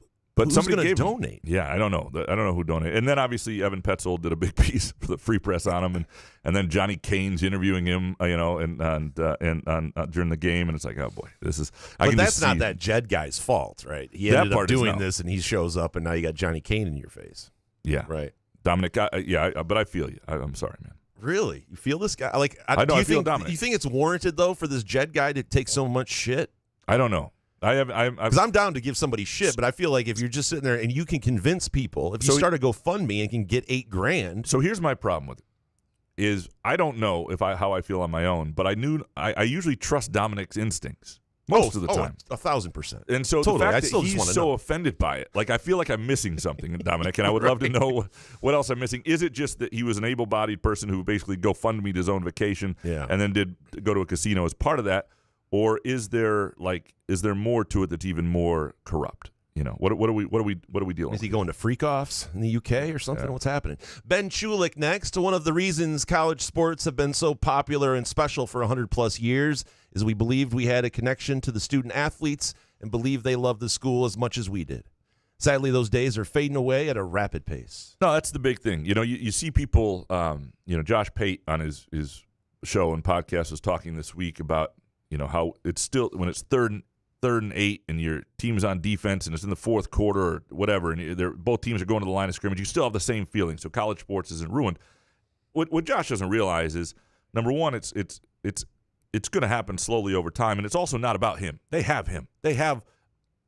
somebody going to donate? Yeah, I don't know. I don't know who donated. And then obviously Evan Petzold did a big piece for the Free Press on him, and then Johnny Kane's interviewing him, and during the game, and it's like, oh boy, this is. But that's not that Jed guy's fault, right? He ended up doing this, and he shows up, and now you got Johnny Kane in your face. Yeah, right. Dominic, but I feel you. I'm sorry, man. Really, you feel this guy? Like, I know. I feel think, Dominic. You think it's warranted though for this Jed guy to take so much shit? I don't know. Because I'm down to give somebody shit, but I feel like if you're just sitting there and you can convince people, if you start a GoFundMe and can get $8,000. So here's my problem with it: is I don't know how I feel on my own, but I usually trust Dominic's instincts most of the time. 1,000%. And so totally. the fact that he's so offended by it, like, I feel like I'm missing something, Dominic, and I would love to know what else I'm missing. Is it just that he was an able-bodied person who basically GoFundMe'd his own vacation and then did go to a casino as part of that? Or is there more to it that's even more corrupt? What are we dealing with? Is he going to freak-offs in the UK or something? Yeah. What's happening? Ben Chulik next. One of the reasons college sports have been so popular and special for 100-plus years is we believed we had a connection to the student-athletes and believed they loved the school as much as we did. Sadly, those days are fading away at a rapid pace. No, that's the big thing. You see people, Josh Pate on his show and podcast was talking this week about, how it's still, when it's third and 8 and your team's on defense and it's in the fourth quarter or whatever, and both teams are going to the line of scrimmage, you still have the same feeling. So college sports isn't ruined. What Josh doesn't realize is, number one, it's going to happen slowly over time, and it's also not about him. They have him. They have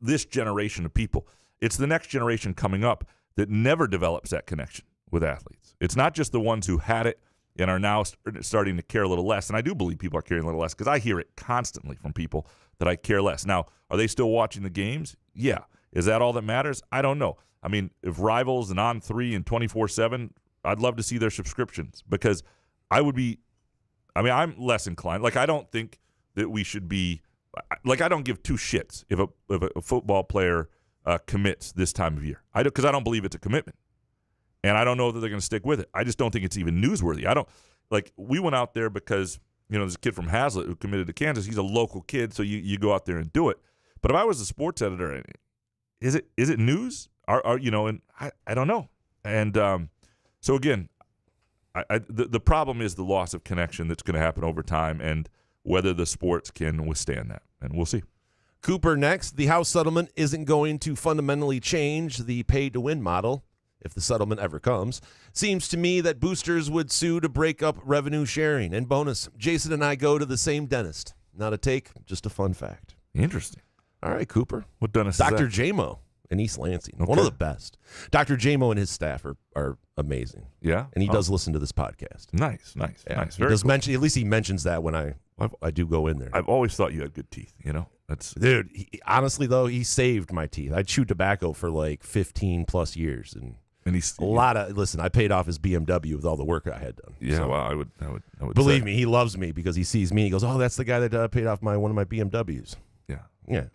this generation of people. It's the next generation coming up that never develops that connection with athletes. It's not just the ones who had it and are now starting to care a little less. And I do believe people are caring a little less because I hear it constantly from people that I care less. Now, are they still watching the games? Yeah. Is that all that matters? I don't know. I mean, if Rivals and On3 and 24/7, I'd love to see their subscriptions because I would be I mean, I'm less inclined. Like, I don't think that we should be like, I don't give two shits if a football player commits this time of year. Because I don't believe it's a commitment, and I don't know that they're going to stick with it. I just don't think it's even newsworthy. I don't like. We went out there because there's a kid from Hazlitt who committed to Kansas. He's a local kid, so you go out there and do it. But if I was a sports editor, is it news? And I don't know. And so again, the problem is the loss of connection that's going to happen over time, and whether the sports can withstand that, and we'll see. Cooper next. The House settlement isn't going to fundamentally change the pay-to-win model, if the settlement ever comes. Seems to me that boosters would sue to break up revenue sharing. And bonus, Jason and I go to the same dentist. Not a take, just a fun fact. Interesting. All right, Cooper. What dentist Dr. is that? J-Mo in East Lansing. Okay. One of the best. Dr. J-Mo and his staff are amazing. Yeah? And he does listen to this podcast. Nice. Yeah. Nice. He Very does cool. mention, at least he mentions that when I do go in there. I've always thought you had good teeth, That's Dude, honestly, though, he saved my teeth. I chewed tobacco for like 15 plus years. And he's a lot of, listen, I paid off his BMW with all the work I had done. Yeah, So, well, I would believe say. me, he loves me because he sees me. He goes, oh, that's the guy that paid off one of my BMWs. Yeah.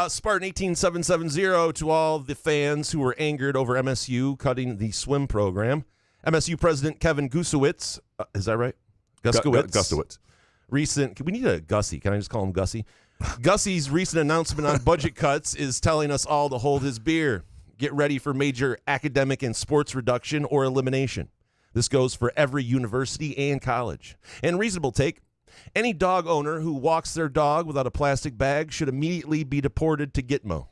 Spartan 18770 to all the fans who were angered over MSU cutting the swim program. MSU President Kevin Gusowitz, is that right? Gustowitz. We need a Gussie. Can I just call him Gussie? Gussie's recent announcement on budget cuts is telling us all to hold his beer. Get ready for major academic and sports reduction or elimination. This goes for every university and college. And reasonable take, any dog owner who walks their dog without a plastic bag should immediately be deported to Gitmo.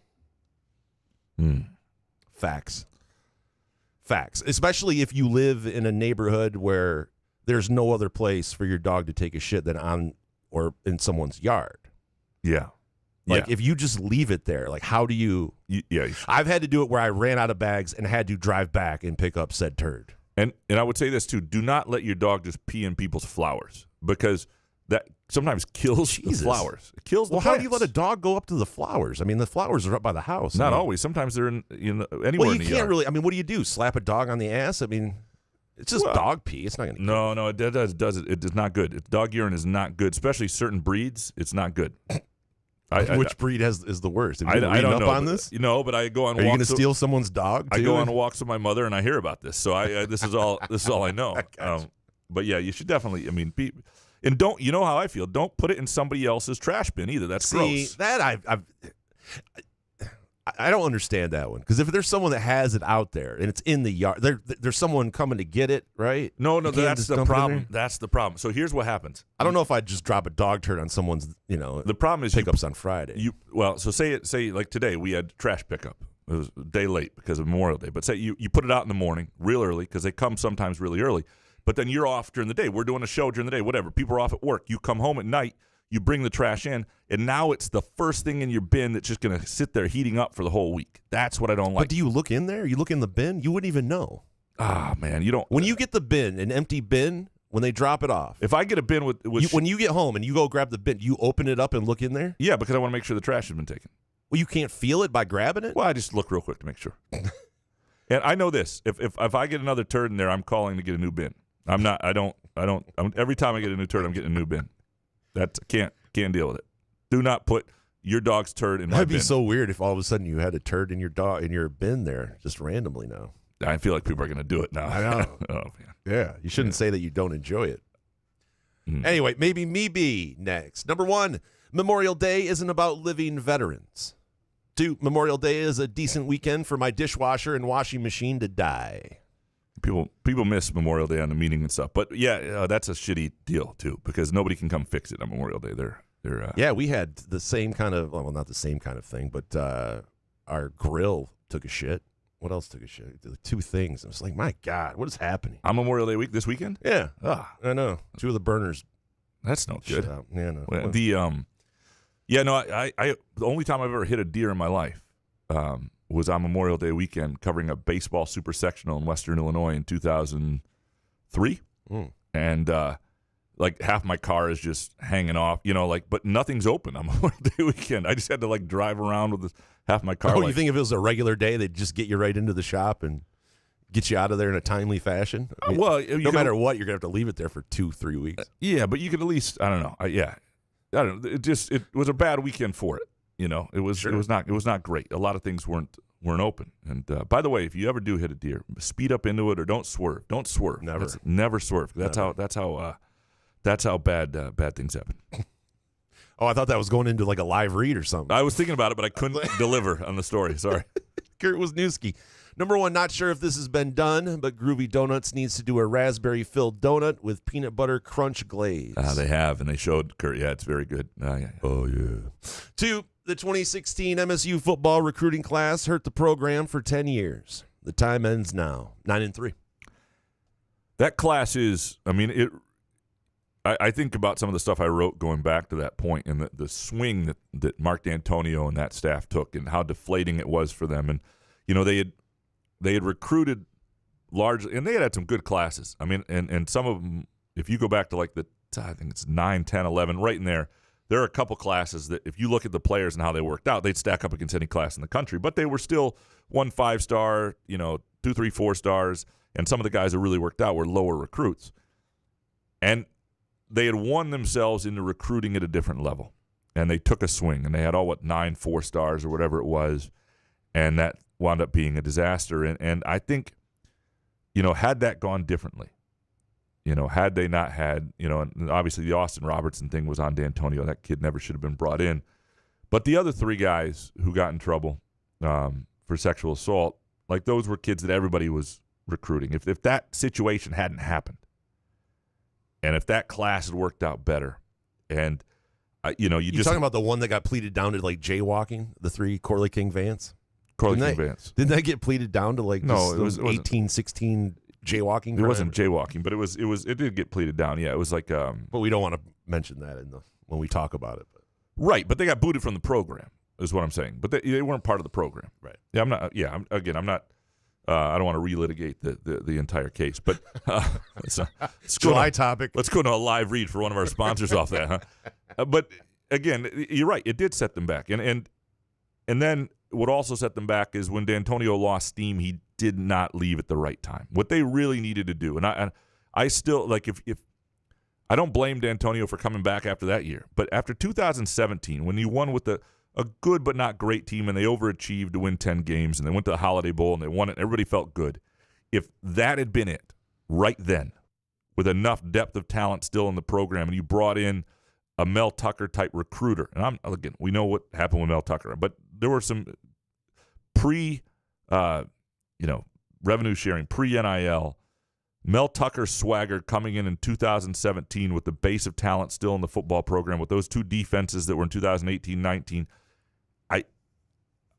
Facts. Especially if you live in a neighborhood where there's no other place for your dog to take a shit than on or in someone's yard. Yeah. Like, if you just leave it there, like, how do you... Yeah. I've had to do it where I ran out of bags and had to drive back and pick up said turd. And I would say this, too. Do not let your dog just pee in people's flowers, because that sometimes kills the flowers. It kills the Well, plants. how do you let a dog go up to the flowers? I mean, the flowers are up by the house. Not always. Sometimes they're in anywhere Well, in you the can't yard. really... I mean, what do you do? Slap a dog on the ass? I mean, it's just dog pee. It's not going to... No, it does it. It is not good. Dog urine is not good, especially certain breeds. It's not good. Which breed is the worst? Have you I don't up know on this? But I go on Are you walks. going to steal someone's dog, too? I go on walks with my mother, and I hear about this. So this is all I know. But yeah, you should definitely. I mean, and don't. You know how I feel. Don't put it in somebody else's trash bin either. That's gross. That I don't understand that one, because if there's someone that has it out there and it's in the yard, there's someone coming to get it, right? No, You can't that's just the dump it in problem. there? That's the problem. So here's what happens. I don't know if I'd just drop a dog turd on someone's, The problem is pickups on Friday. So say like today we had trash pickup. It was a day late because of Memorial Day. But say you put it out in the morning, real early, because they come sometimes really early. But then you're off during the day. We're doing a show during the day, whatever. People are off at work. You come home at night. You bring the trash in, and now it's the first thing in your bin that's just going to sit there heating up for the whole week. That's what I don't like. But do you look in there? You look in the bin? You wouldn't even know. Ah, man, you don't. When you get the bin, an empty bin, when they drop it off. If I get a bin with when you get home and you go grab the bin, you open it up and look in there? Yeah, because I want to make sure the trash has been taken. Well, you can't feel it by grabbing it? Well, I just look real quick to make sure. And I know this. If I get another turd in there, I'm calling to get a new bin. Every time I get a new turd, I'm getting a new bin. Can't deal with it. Do not put your dog's turd in my bin. That'd be so weird if all of a sudden you had a turd in your bin there, just randomly now. I feel like people are going to do it now. I know. Oh, man. Yeah, you shouldn't say that you don't enjoy it. Anyway, maybe me be next. Number 1, Memorial Day isn't about living veterans. 2, Memorial Day is a decent weekend for my dishwasher and washing machine to die. People miss Memorial Day on the meeting and stuff, but yeah, that's a shitty deal too, because nobody can come fix it on Memorial Day. Yeah, we had the same kind of, well, not the same kind of thing, but our grill took a shit. What else took a shit? The 2 things. I was like, my God, what is happening? On Memorial Day week this weekend? Yeah, I know. 2 of the burners. That's no good. Yeah, no. Well, the only time I've ever hit a deer in my life was on Memorial Day weekend, covering a baseball super sectional in Western Illinois in 2003, and like half my car is just hanging off, but nothing's open on Memorial Day weekend. I just had to drive around with half my car. Oh, you think if it was a regular day, they'd just get you right into the shop and get you out of there in a timely fashion? I mean, Well, no matter what, you're going to have to leave it there for 2-3 weeks. Yeah, but you could at least, I don't know. I don't know. It was a bad weekend for it. It was not great. A lot of things weren't open. And by the way, if you ever do hit a deer, speed up into it or don't swerve. Don't swerve. Never swerve. That's how bad things happen. Oh, I thought that was going into like a live read or something. I was thinking about it, but I couldn't deliver on the story. Sorry. Kurt Wisniewski. Number 1, not sure if this has been done, but Groovy Donuts needs to do a raspberry-filled donut with peanut butter crunch glaze. They have, and they showed Kurt. Yeah, it's very good. Yeah. Oh, yeah. 2, the 2016 MSU football recruiting class hurt the program for 10 years. The time ends now, 9-3. That class is, I think about some of the stuff I wrote going back to that point and the swing that Mark D'Antonio and that staff took and how deflating it was for them. And, they had recruited largely, and they had some good classes. And some of them, if you go back to I think it's 9, 10, 11, right in there are a couple classes that if you look at the players and how they worked out, they'd stack up against any class in the country. But they were still 1 5-star, 2, 3, 4 stars, and some of the guys that really worked out were lower recruits. And they had won themselves into recruiting at a different level. And they took a swing, and they had 9 4-stars or whatever it was, and that wound up being a disaster. And I think, had that gone differently, had they not had, and obviously the Austin Robertson thing was on D'Antonio. That kid never should have been brought in. But the other 3 guys who got in trouble for sexual assault, those were kids that everybody was recruiting. If that situation hadn't happened, and if that class had worked out better, and you're talking about the one that got pleaded down to jaywalking, the 3 Corley King Vance. Vance. Didn't that get pleaded down to no? It was 18, 16 jaywalking. It wasn't jaywalking, but it did get pleaded down. Yeah, it was like. But we don't want to mention that when we talk about it. But. Right, but they got booted from the program, is what I'm saying. But they weren't part of the program. Right. Yeah, I'm not. Yeah, I'm not. I don't want to relitigate the entire case, but it's July topic. Let's go to a live read for one of our sponsors off that, huh? But again, you're right. It did set them back, and then what also set them back is when D'Antonio lost steam, he did not leave at the right time. What they really needed to do, and I still if I don't blame D'Antonio for coming back after that year, but after 2017, when you won with a good but not great team, and they overachieved to win 10 games, and they went to the Holiday Bowl, and they won it, everybody felt good. If that had been it right then, with enough depth of talent still in the program, and you brought in a Mel Tucker-type recruiter, and we know what happened with Mel Tucker, but there were some revenue sharing, pre-NIL, Mel Tucker swagger coming in 2017 with the base of talent still in the football program, with those 2 defenses that were in 2018-19,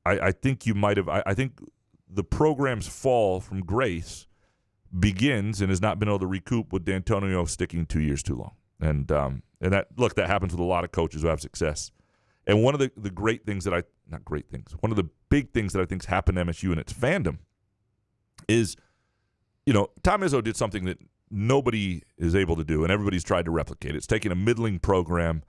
I think you might have. I think the program's fall from grace begins and has not been able to recoup with D'Antonio sticking 2 years too long. And that happens with a lot of coaches who have success. And one of the great things one of the big things that I think has happened to MSU and its fandom is, Tom Izzo did something that nobody is able to do, and everybody's tried to replicate. It's taking a middling program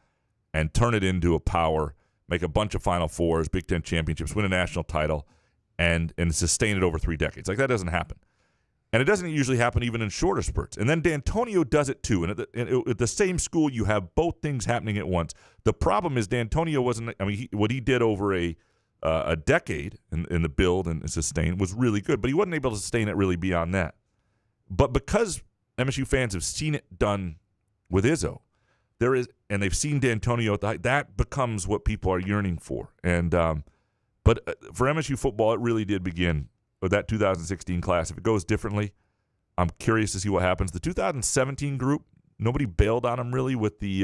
and turn it into a power, make a bunch of Final Fours, Big Ten championships, win a national title, and sustain it over 3 decades. That doesn't happen. And it doesn't usually happen even in shorter spurts. And then D'Antonio does it too. And at the same school, you have both things happening at once. The problem is D'Antonio wasn't – what he did over a decade in the build and sustain was really good, but he wasn't able to sustain it really beyond that. But because MSU fans have seen it done with Izzo, and they've seen D'Antonio at the height, that becomes what people are yearning for. And but for MSU football, it really did begin with that 2016 class. If it goes differently, I'm curious to see what happens. The 2017 group, nobody bailed on them really with the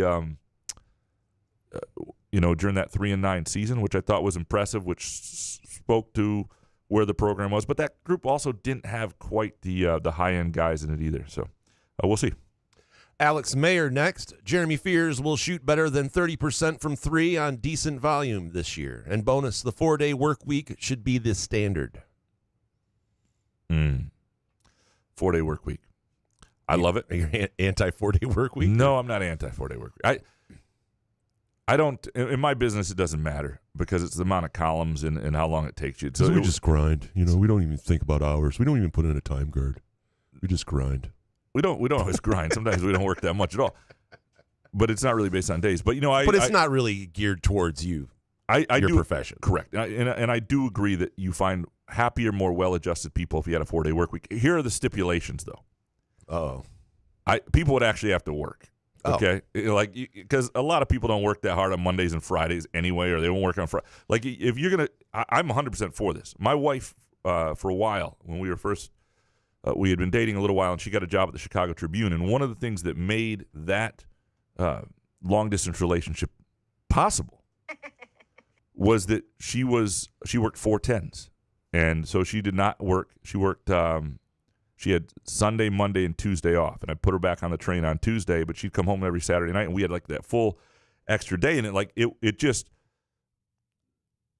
during that 3-9 season, which I thought was impressive, which spoke to where the program was. But that group also didn't have quite the high-end guys in it either. So we'll see. Alex Mayer next. Jeremy Fears will shoot better than 30% from 3 on decent volume this year. And bonus, the 4-day work week should be the standard. 4-day work week. I love it. Are you anti 4-day work week? No, I'm not anti 4-day work week. I don't. In my business, it doesn't matter because it's the amount of columns and how long it takes you. So we just grind. You know, we don't even think about hours. We don't even put in a time guard. We just grind. We don't always grind. Sometimes we don't work that much at all. But it's not really based on days. But But it's not really geared towards you. Your profession. Correct. And I do agree that you find happier, more well-adjusted people if you had a 4-day work week. Here are the stipulations, though. Oh. People would actually have to work. Okay, like because a lot of people don't work that hard on Mondays and Fridays anyway, or they won't work on Friday. Like if you're gonna, I'm 100% for this. My wife, for a while when we were first, we had been dating a little while, and she got a job at the Chicago Tribune. And one of the things that made that long distance relationship possible was that she worked 4/10s, and so she did not work. She worked. She had Sunday, Monday, and Tuesday off, and I put her back on the train on Tuesday, but she'd come home every Saturday night, and we had like that full extra day, and it just,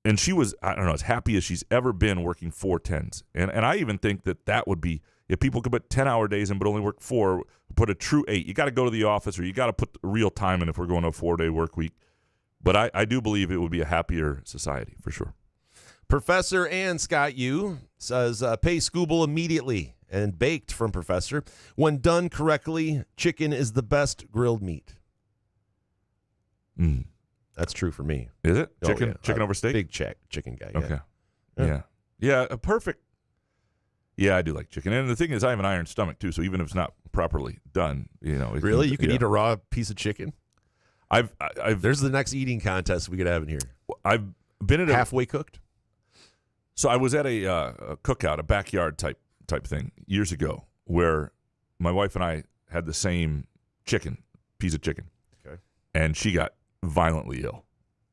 and she was, I don't know, as happy as she's ever been working 4/10s, and I even think that would be, if people could put 10-hour days in but only work 4, put a true 8. You got to go to the office, or you got to put real time in if we're going to a 4-day work week, but I do believe it would be a happier society for sure. Professor and Scott U says, pay Skubal immediately. And baked from Professor. When done correctly, chicken is the best grilled meat. That's true for me. Is it? Chicken, yeah. chicken over steak? Big chicken guy. Okay. Yeah, perfect. Yeah, I do like chicken. And the thing is, I have an iron stomach, too, so even if it's not properly done, you know. Really? You could eat a raw piece of chicken? I've There's the next eating contest we could have in here. I've been at halfway cooked? So I was at a cookout, a backyard type thing years ago, where my wife and I had the same piece of chicken. Okay. And she got violently ill,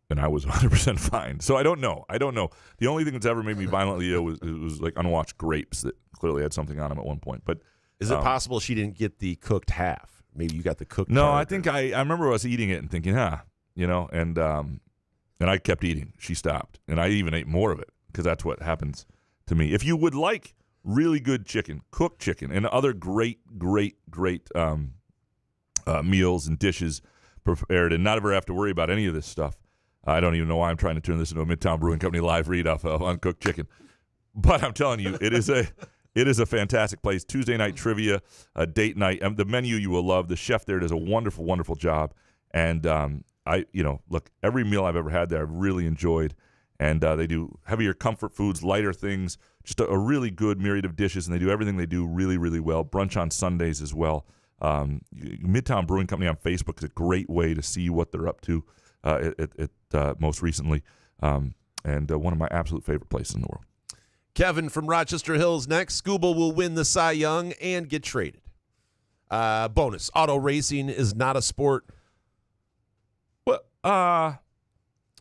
and I was 100% fine. So I don't know. The only thing that's ever made me violently ill was like unwashed grapes that clearly had something on them at one point. But is it possible she didn't get the cooked half? Maybe you got the cooked No, part. I think I remember us eating it and thinking, and I kept eating. She stopped, and I even ate more of it because that's what happens to me. If you would like really good chicken, cooked chicken, and other great meals and dishes prepared, and not ever have to worry about any of this stuff. I don't even know why I'm trying to turn this into a Midtown Brewing Company live read off of uncooked chicken, but I'm telling you, it is a fantastic place. Tuesday night trivia, date night, the menu you will love. The chef there does a wonderful, wonderful job, and look, every meal I've ever had there, I've really enjoyed. And they do heavier comfort foods, lighter things, just a really good myriad of dishes, and they do everything they do really, really well. Brunch on Sundays as well. Midtown Brewing Company on Facebook is a great way to see what they're up to most recently, and one of my absolute favorite places in the world. Kevin from Rochester Hills next. Skubal will win the Cy Young and get traded. Bonus, auto racing is not a sport. Well,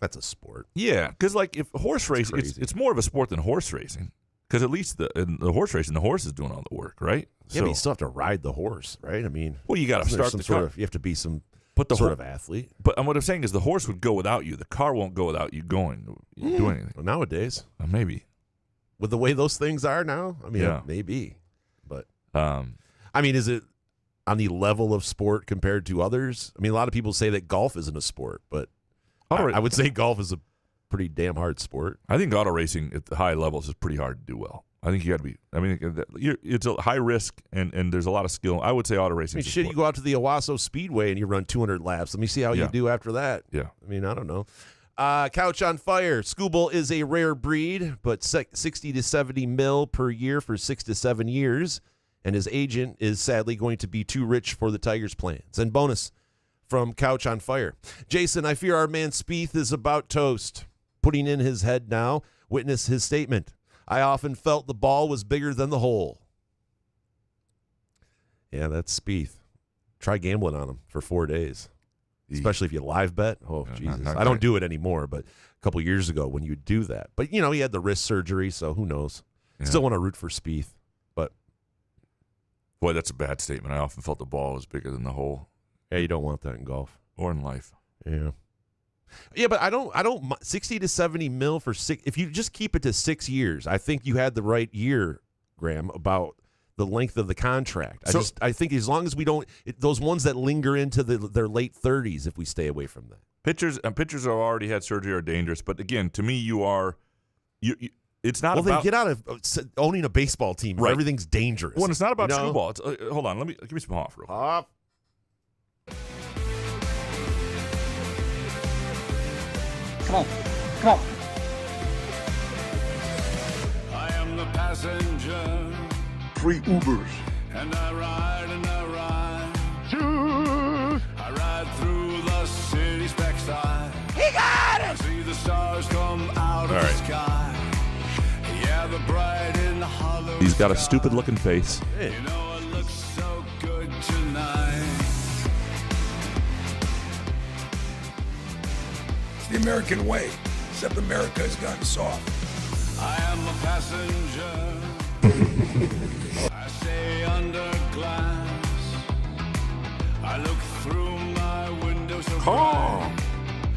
that's a sport. Yeah, because like if horse racing, it's more of a sport than horse racing. Because at least in the horse racing, the horse is doing all the work, right? Yeah, but you still have to ride the horse, right? I mean, well, you got to start the car. You have to be some sort of athlete. But what I'm saying is the horse would go without you. The car won't go without you doing anything. Well, nowadays, maybe with the way those things are now, I mean, maybe. But I mean, is it on the level of sport compared to others? I mean, a lot of people say that golf isn't a sport, but I would say golf is a pretty damn hard sport. I think auto racing at the high levels is pretty hard to do well. I think you got to be. I mean, it's a high risk and there's a lot of skill. I would say auto racing. I mean, you go out to the Owasso Speedway and you run 200 laps. Let me see how you do after that. Yeah. I mean, I don't know. Couch on Fire. Skubal is a rare breed, but 60 to 70 mil per year for 6 to 7 years, and his agent is sadly going to be too rich for the Tigers' plans. And bonus from Couch on Fire. Jason, I fear our man Spieth is about toast. Putting in his head now. Witness his statement. I often felt the ball was bigger than the hole. Yeah, that's Spieth. Try gambling on him for 4 days. Especially if you live bet. Oh, Jesus. I don't do it anymore, but a couple years ago when you would do that. But, he had the wrist surgery, so who knows. Yeah. Still want to root for Spieth. But boy, that's a bad statement. I often felt the ball was bigger than the hole. Yeah, you don't want that in golf. Or in life. Yeah. Yeah, but I don't 60 to 70 mil for 6. If you just keep it to 6 years, I think you had the right year, Graham, about the length of the contract. I think as long as we don't those ones that linger into their late 30s, if we stay away from that. Pitchers who have already had surgery are dangerous, but again, to me, it's not well, about. Then get out of owning a baseball team. Right. Everything's dangerous. Well, it's not about Skubal. It's, hold on, give me some Hoff real quick. Hoff. Come on. Come on. I am the passenger. Free Ubers. And I ride and I ride. I ride through the city's backside. He got it! I see the stars come out of the sky. Yeah, the bright in the hollow. He's got a stupid looking face. You know it looks so good tonight. It's the American way, except America has gotten soft. I am a passenger. I stay under glass. I look through my window so bright.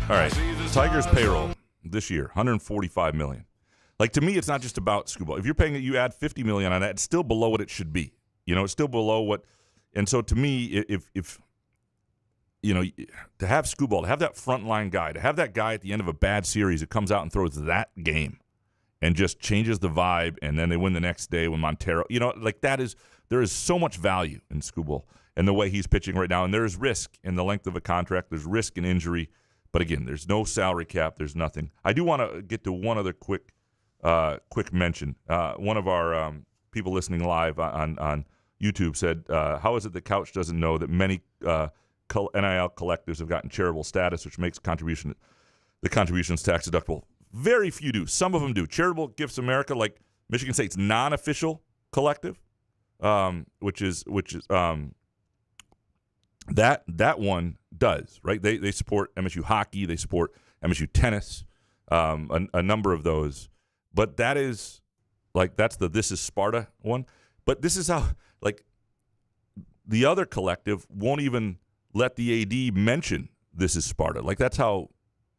All right, Tigers payroll this year, $145 million. Like, to me, it's not just about Skubal. If you're paying it, you add $50 million on that, it's still below what it should be. It's still below what. And so, to me, if to have Skubal, to have that frontline guy, to have that guy at the end of a bad series that comes out and throws that game and just changes the vibe, and then they win the next day when Montero, there is so much value in Skubal and the way he's pitching right now, and there is risk in the length of a contract. There's risk in injury, but again, there's no salary cap. There's nothing. I do want to get to one other quick mention. One of our people listening live on YouTube said, how is it that Couch doesn't know that many NIL collectives have gotten charitable status, which makes the contributions tax deductible? Very few do. Some of them do. Charitable Gifts America, like Michigan State's non-official collective, which is that one does, right? They support MSU hockey, they support MSU tennis, a number of those. But that is that's the This Is Sparta one. But this is how the other collective won't even let the AD mention This Is Sparta. That's how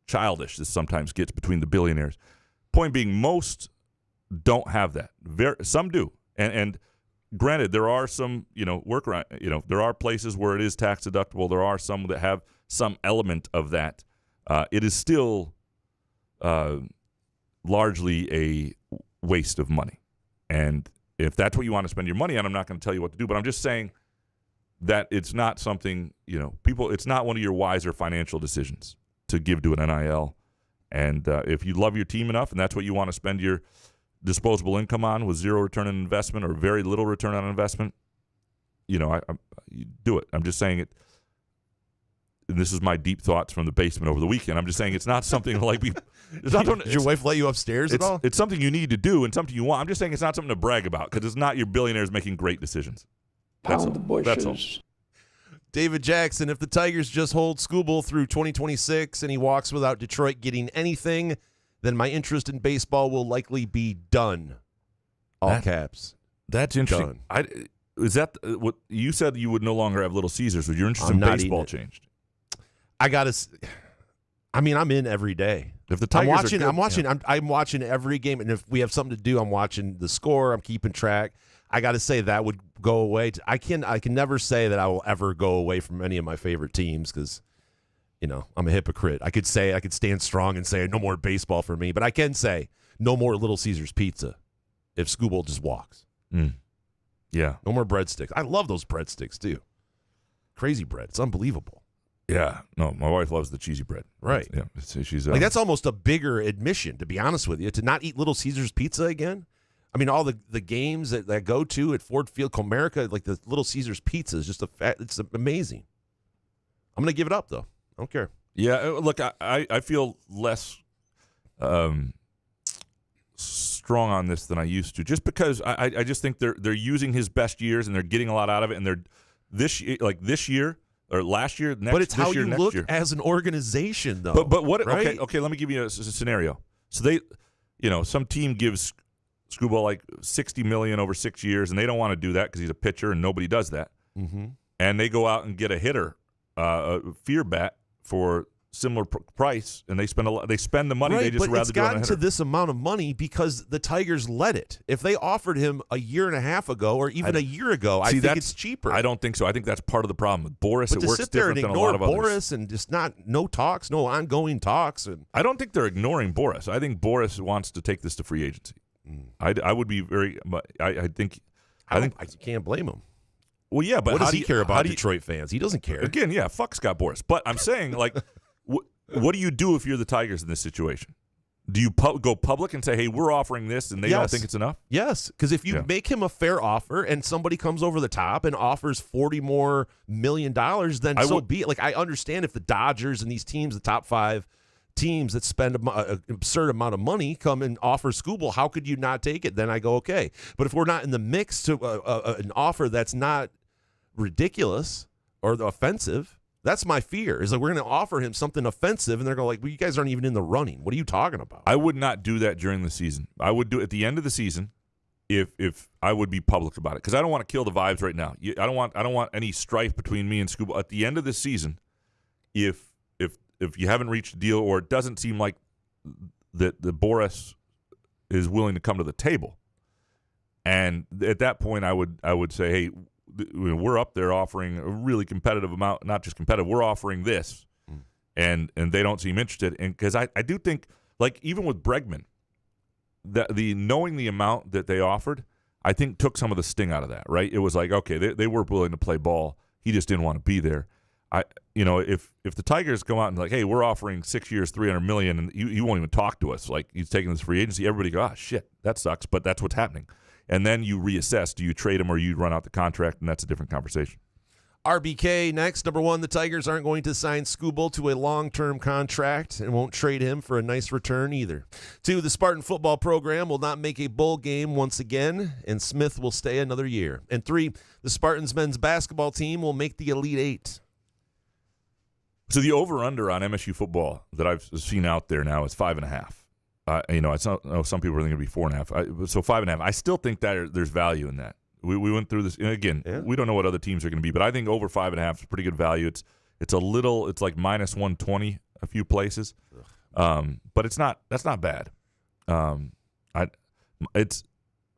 childish this sometimes gets between the billionaires. Point being, most don't have that. Some do, and granted, there are some workaround. There are places where it is tax deductible. There are some that have some element of that. It is still largely a waste of money, and if that's what you want to spend your money on, I'm not going to tell you what to do. But I'm just saying that it's not something people. It's not one of your wiser financial decisions to give to an NIL. And if you love your team enough and that's what you want to spend your disposable income on with zero return on investment or very little return on investment, you do it. I'm just saying it. And this is my deep thoughts from the basement over the weekend. I'm just saying it's not something it's not Did your wife let you upstairs at all? It's something you need to do and something you want. I'm just saying it's not something to brag about because it's not your billionaires making great decisions. Pound the bushes. That's all. David Jackson, if the Tigers just hold Skubal through 2026 and he walks without Detroit getting anything, then my interest in baseball will likely be done. All caps. That's interesting. Is that what you said? You would no longer have Little Caesars. Was your interest in baseball changed? I'm in every day. If the Tigers I'm watching every game, and if we have something to do, I'm watching the score. I'm keeping track. I got to say that would go away. I can never say that I will ever go away from any of my favorite teams because, I'm a hypocrite. I could stand strong and say no more baseball for me, but I can say no more Little Caesars pizza if Skubal just walks. Yeah. No more breadsticks. I love those breadsticks too. Crazy bread. It's unbelievable. Yeah. No, my wife loves the cheesy bread. Right. Yeah. She's that's almost a bigger admission, to be honest with you, to not eat Little Caesars pizza again. I mean, all the games that I go to at Ford Field, Comerica, the Little Caesars pizza is just it's amazing. I'm going to give it up, though. I don't care. Yeah, look, I feel less strong on this than I used to, just because I just think they're using his best years and they're getting a lot out of it, and they're this year or last year, next. But it's how you look year. As an organization, though. But what? Right? Okay. Let me give you a scenario. So they, some team gives Skubal $60 million over 6 years, and they don't want to do that because he's a pitcher and nobody does that. Mm-hmm. And they go out and get a hitter, a fear bat for similar price, and they spend the money. Right, they just but rather it's do it on a gotten to hitter. this amount of money because the Tigers let it. If they offered him a year and a half ago or even a year ago, I think it's cheaper. I don't think so. I think that's part of the problem with Boris. But it to works sit there and different than a lot ignore of others. Boris and just no talks, no ongoing talks. And I don't think they're ignoring Boris. I think Boris wants to take this to free agency. I would be very. I think I can't blame him. Well, yeah, but what how does he care about how do you- Detroit fans? He doesn't care. Again, yeah, fuck Scott Boris. But I'm saying, like, what do you do if you're the Tigers in this situation? Do you go public and say, hey, we're offering this, and they don't think it's enough? Yes, because if you make him a fair offer and somebody comes over the top and offers $40 more million, then so be it. Like, I understand if the Dodgers and these teams, the top 5 teams that spend an absurd amount of money, come and offer Skubal, how could you not take it? Then I go, okay. But if we're not in the mix to an offer that's not ridiculous or offensive, that's my fear. Is that we're going to offer him something offensive, and they're going to like, well, you guys aren't even in the running. What are you talking about? I would not do that during the season. I would do it at the end of the season if I would be public about it, because I don't want to kill the vibes right now. I don't want any strife between me and Skubal at the end of the season. If you haven't reached a deal, or it doesn't seem like that the Boris is willing to come to the table, and at that point, I would say, hey, we're up there offering a really competitive amount, not just competitive. We're offering this, and they don't seem interested. And because I do think, like, even with Bregman, the knowing the amount that they offered, I think took some of the sting out of that. Right? It was like, okay, they were willing to play ball. He just didn't want to be there. If the Tigers go out and like, hey, we're offering 6 years, $300 million, and you won't even talk to us, like he's taking this free agency, everybody go, ah, shit, that sucks, but that's what's happening. And then you reassess. Do you trade him or you run out the contract? And that's a different conversation. RBK next. Number 1, the Tigers aren't going to sign Skubal to a long-term contract and won't trade him for a nice return either. 2, the Spartan football program will not make a bowl game once again, and Smith will stay another year. And 3, the Spartans men's basketball team will make the Elite 8. So the over-under on MSU football that I've seen out there now is 5.5. I know some people are thinking it'd be 4.5. So 5.5. I still think that there's value in that. We went through this, and again. Yeah. We don't know what other teams are going to be, but I think over 5.5 is pretty good value. It's like minus 120 a few places, but it's not. That's not bad. It's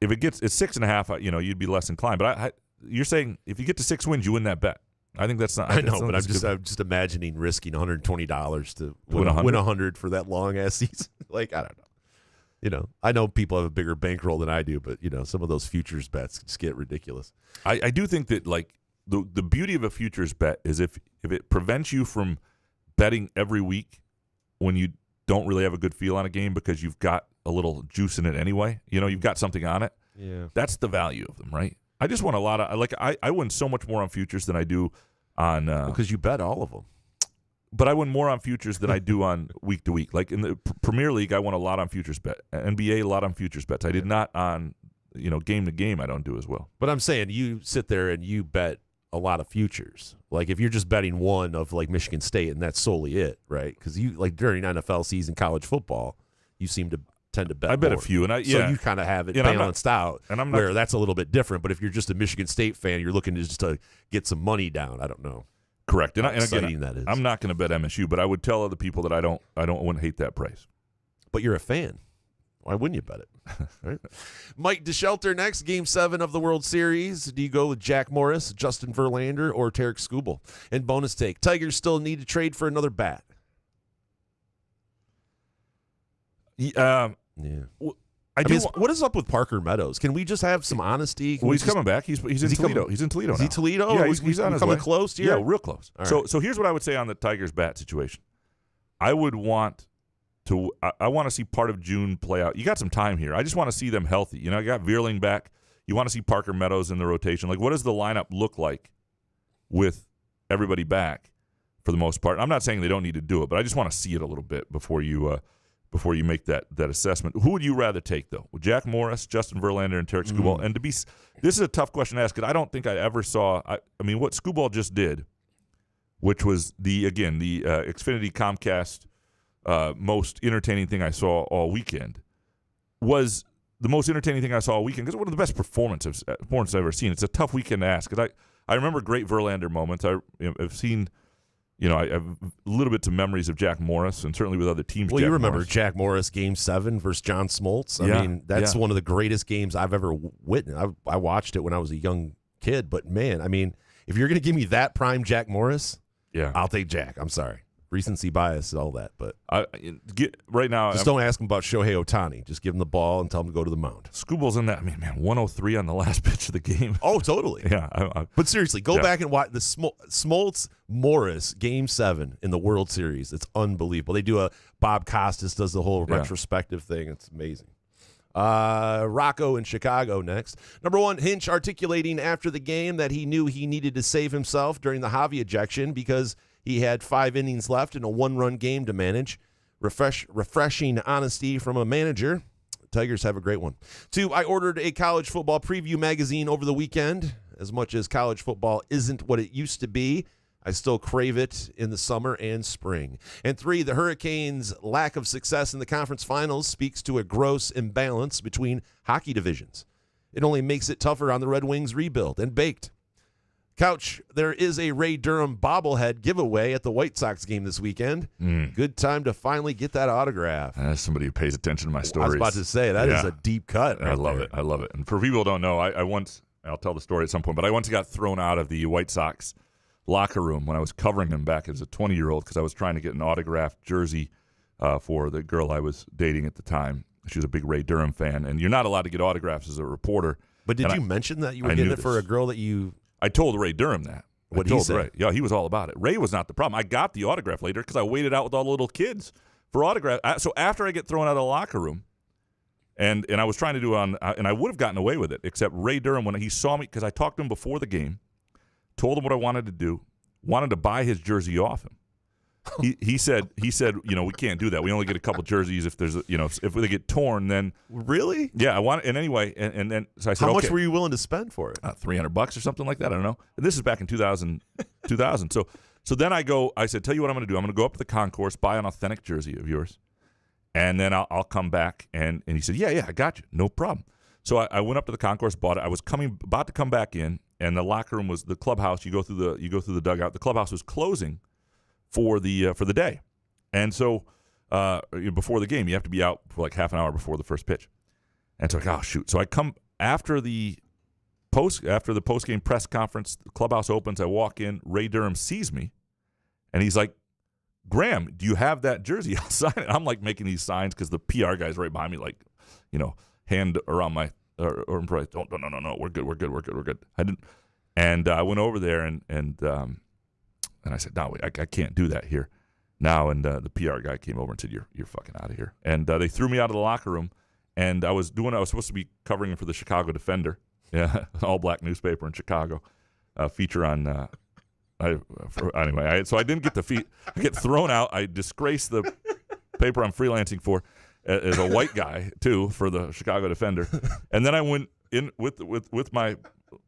6.5. You'd be less inclined. But you're saying if you get to 6 wins, you win that bet. I think that's not. I know, but I'm just imagining risking $120 to win 100 for that long ass season. Like, I don't know. I know people have a bigger bankroll than I do, but some of those futures bets just get ridiculous. I do think that, like, the beauty of a futures bet is if it prevents you from betting every week when you don't really have a good feel on a game because you've got a little juice in it anyway. You've got something on it. Yeah, that's the value of them, right? I just want a lot of I win so much more on futures than I do on because you bet all of them. But I win more on futures than I do on week to week. Like in the Premier League, I won a lot on futures bet. NBA, a lot on futures bets. I did not on game to game. I don't do as well. But I'm saying you sit there and you bet a lot of futures. Like if you're just betting one of like Michigan State and that's solely it, right? Because you like during NFL season, college football, you seem to tend to bet. I bet more. a few, and so you kind of have it balanced out. And I'm not, where that's a little bit different. But if you're just a Michigan State fan, you're looking to get some money down. I don't know. Correct, and again, that is. I'm not going to bet MSU, but I would tell other people that I wouldn't hate that price. But you're a fan. Why wouldn't you bet it? Right. Mike DeShelter next, Game 7 of the World Series. Do you go with Jack Morris, Justin Verlander, or Tarik Skubal? And bonus take, Tigers still need to trade for another bat. Yeah. What is up with Parker Meadows? Can we just have some honesty? Well, he's coming back. He's in Toledo. He's in Toledo now. Is he Toledo? Yeah, he's on his coming way. Close here? Yeah, real close. So here's what I would say on the Tigers bat situation. I would want to. I want to see part of June play out. You got some time here. I just want to see them healthy. You got Veerling back. You want to see Parker Meadows in the rotation. Like, what does the lineup look like with everybody back for the most part? I'm not saying they don't need to do it, but I just want to see it a little bit before you make that assessment. Who would you rather take, though? Jack Morris, Justin Verlander, and Tarik Skubal? And this is a tough question to ask because I don't think I ever saw. I mean, what Skubal just did, which was the Xfinity Comcast most entertaining thing I saw all weekend, was the most entertaining thing I saw all weekend because one of the best performances I've ever seen. It's a tough weekend to ask because I remember great Verlander moments. I've seen I have a little bit to memories of Jack Morris, and certainly with other teams. Well, Jack you remember Morris. Jack Morris Game 7 versus John Smoltz? I mean, that's one of the greatest games I've ever witnessed. I watched it when I was a young kid, but man, I mean, if you're going to give me that prime Jack Morris, I'll take Jack. I'm sorry. Recency bias and all that, but right now, don't ask him about Shohei Ohtani. Just give him the ball and tell him to go to the mound. Skubal's in that. I mean, man, 103 on the last pitch of the game. Oh, totally. Yeah. But seriously, go back and watch the Smoltz Morris Game 7 in the World Series. It's unbelievable. They do Bob Costas does the whole retrospective thing. It's amazing. Rocco in Chicago next. Number 1, Hinch articulating after the game that he knew he needed to save himself during the Javi ejection because he had 5 innings left and a 1-run game to manage. Refreshing honesty from a manager. Tigers have a great one. 2, I ordered a college football preview magazine over the weekend. As much as college football isn't what it used to be, I still crave it in the summer and spring. And 3, the Hurricanes' lack of success in the conference finals speaks to a gross imbalance between hockey divisions. It only makes it tougher on the Red Wings' rebuild. And baked. Couch, there is a Ray Durham bobblehead giveaway at the White Sox game this weekend. Good time to finally get that autograph. As somebody who pays attention to my stories. I was about to say, that is a deep cut. I love it. I love it. And for people who don't know, I'll tell the story at some point, but I once got thrown out of the White Sox locker room when I was covering them back as a 20-year-old because I was trying to get an autographed jersey for the girl I was dating at the time. She was a big Ray Durham fan, and you're not allowed to get autographs as a reporter. But did you mention that you were getting it for a girl that you... I told Ray Durham that. What did he say? Ray. Yeah, he was all about it. Ray was not the problem. I got the autograph later because I waited out with all the little kids for autograph. So after I get thrown out of the locker room, and I was trying to do and I would have gotten away with it, except Ray Durham, when he saw me, because I talked to him before the game, told him what I wanted to do, wanted to buy his jersey off him. He said, we can't do that. We only get a couple jerseys if there's, if they get torn, then really, I want it. And anyway, and then so I said, how much were you willing to spend for it? $300 or something like that. I don't know. And this is back in 2000. So then I said, tell you what I'm going to do. I'm going to go up to the concourse, buy an authentic jersey of yours, and then I'll come back. And he said, yeah, I got you, no problem. So I went up to the concourse, bought it. I was about to come back in, and the locker room was the clubhouse. You go through the dugout. The clubhouse was closing for the day, and so before the game, you have to be out for like half an hour before the first pitch. And so, oh shoot! So I come after the post game press conference. The clubhouse opens. I walk in. Ray Durham sees me, and he's like, "Graham, do you have that jersey? I'll sign it." I'm like making these signs because the PR guy's right behind me, like, hand around my or no, we're good. I didn't, and I went over there and I said, no, wait, I can't do that here now. And the PR guy came over and said, you're fucking out of here. And they threw me out of the locker room. And I was supposed to be covering for the Chicago Defender, an all-black newspaper in Chicago, feature on. So I didn't get I get thrown out. I disgrace the paper I'm freelancing for as a white guy too for the Chicago Defender. And then I went in with my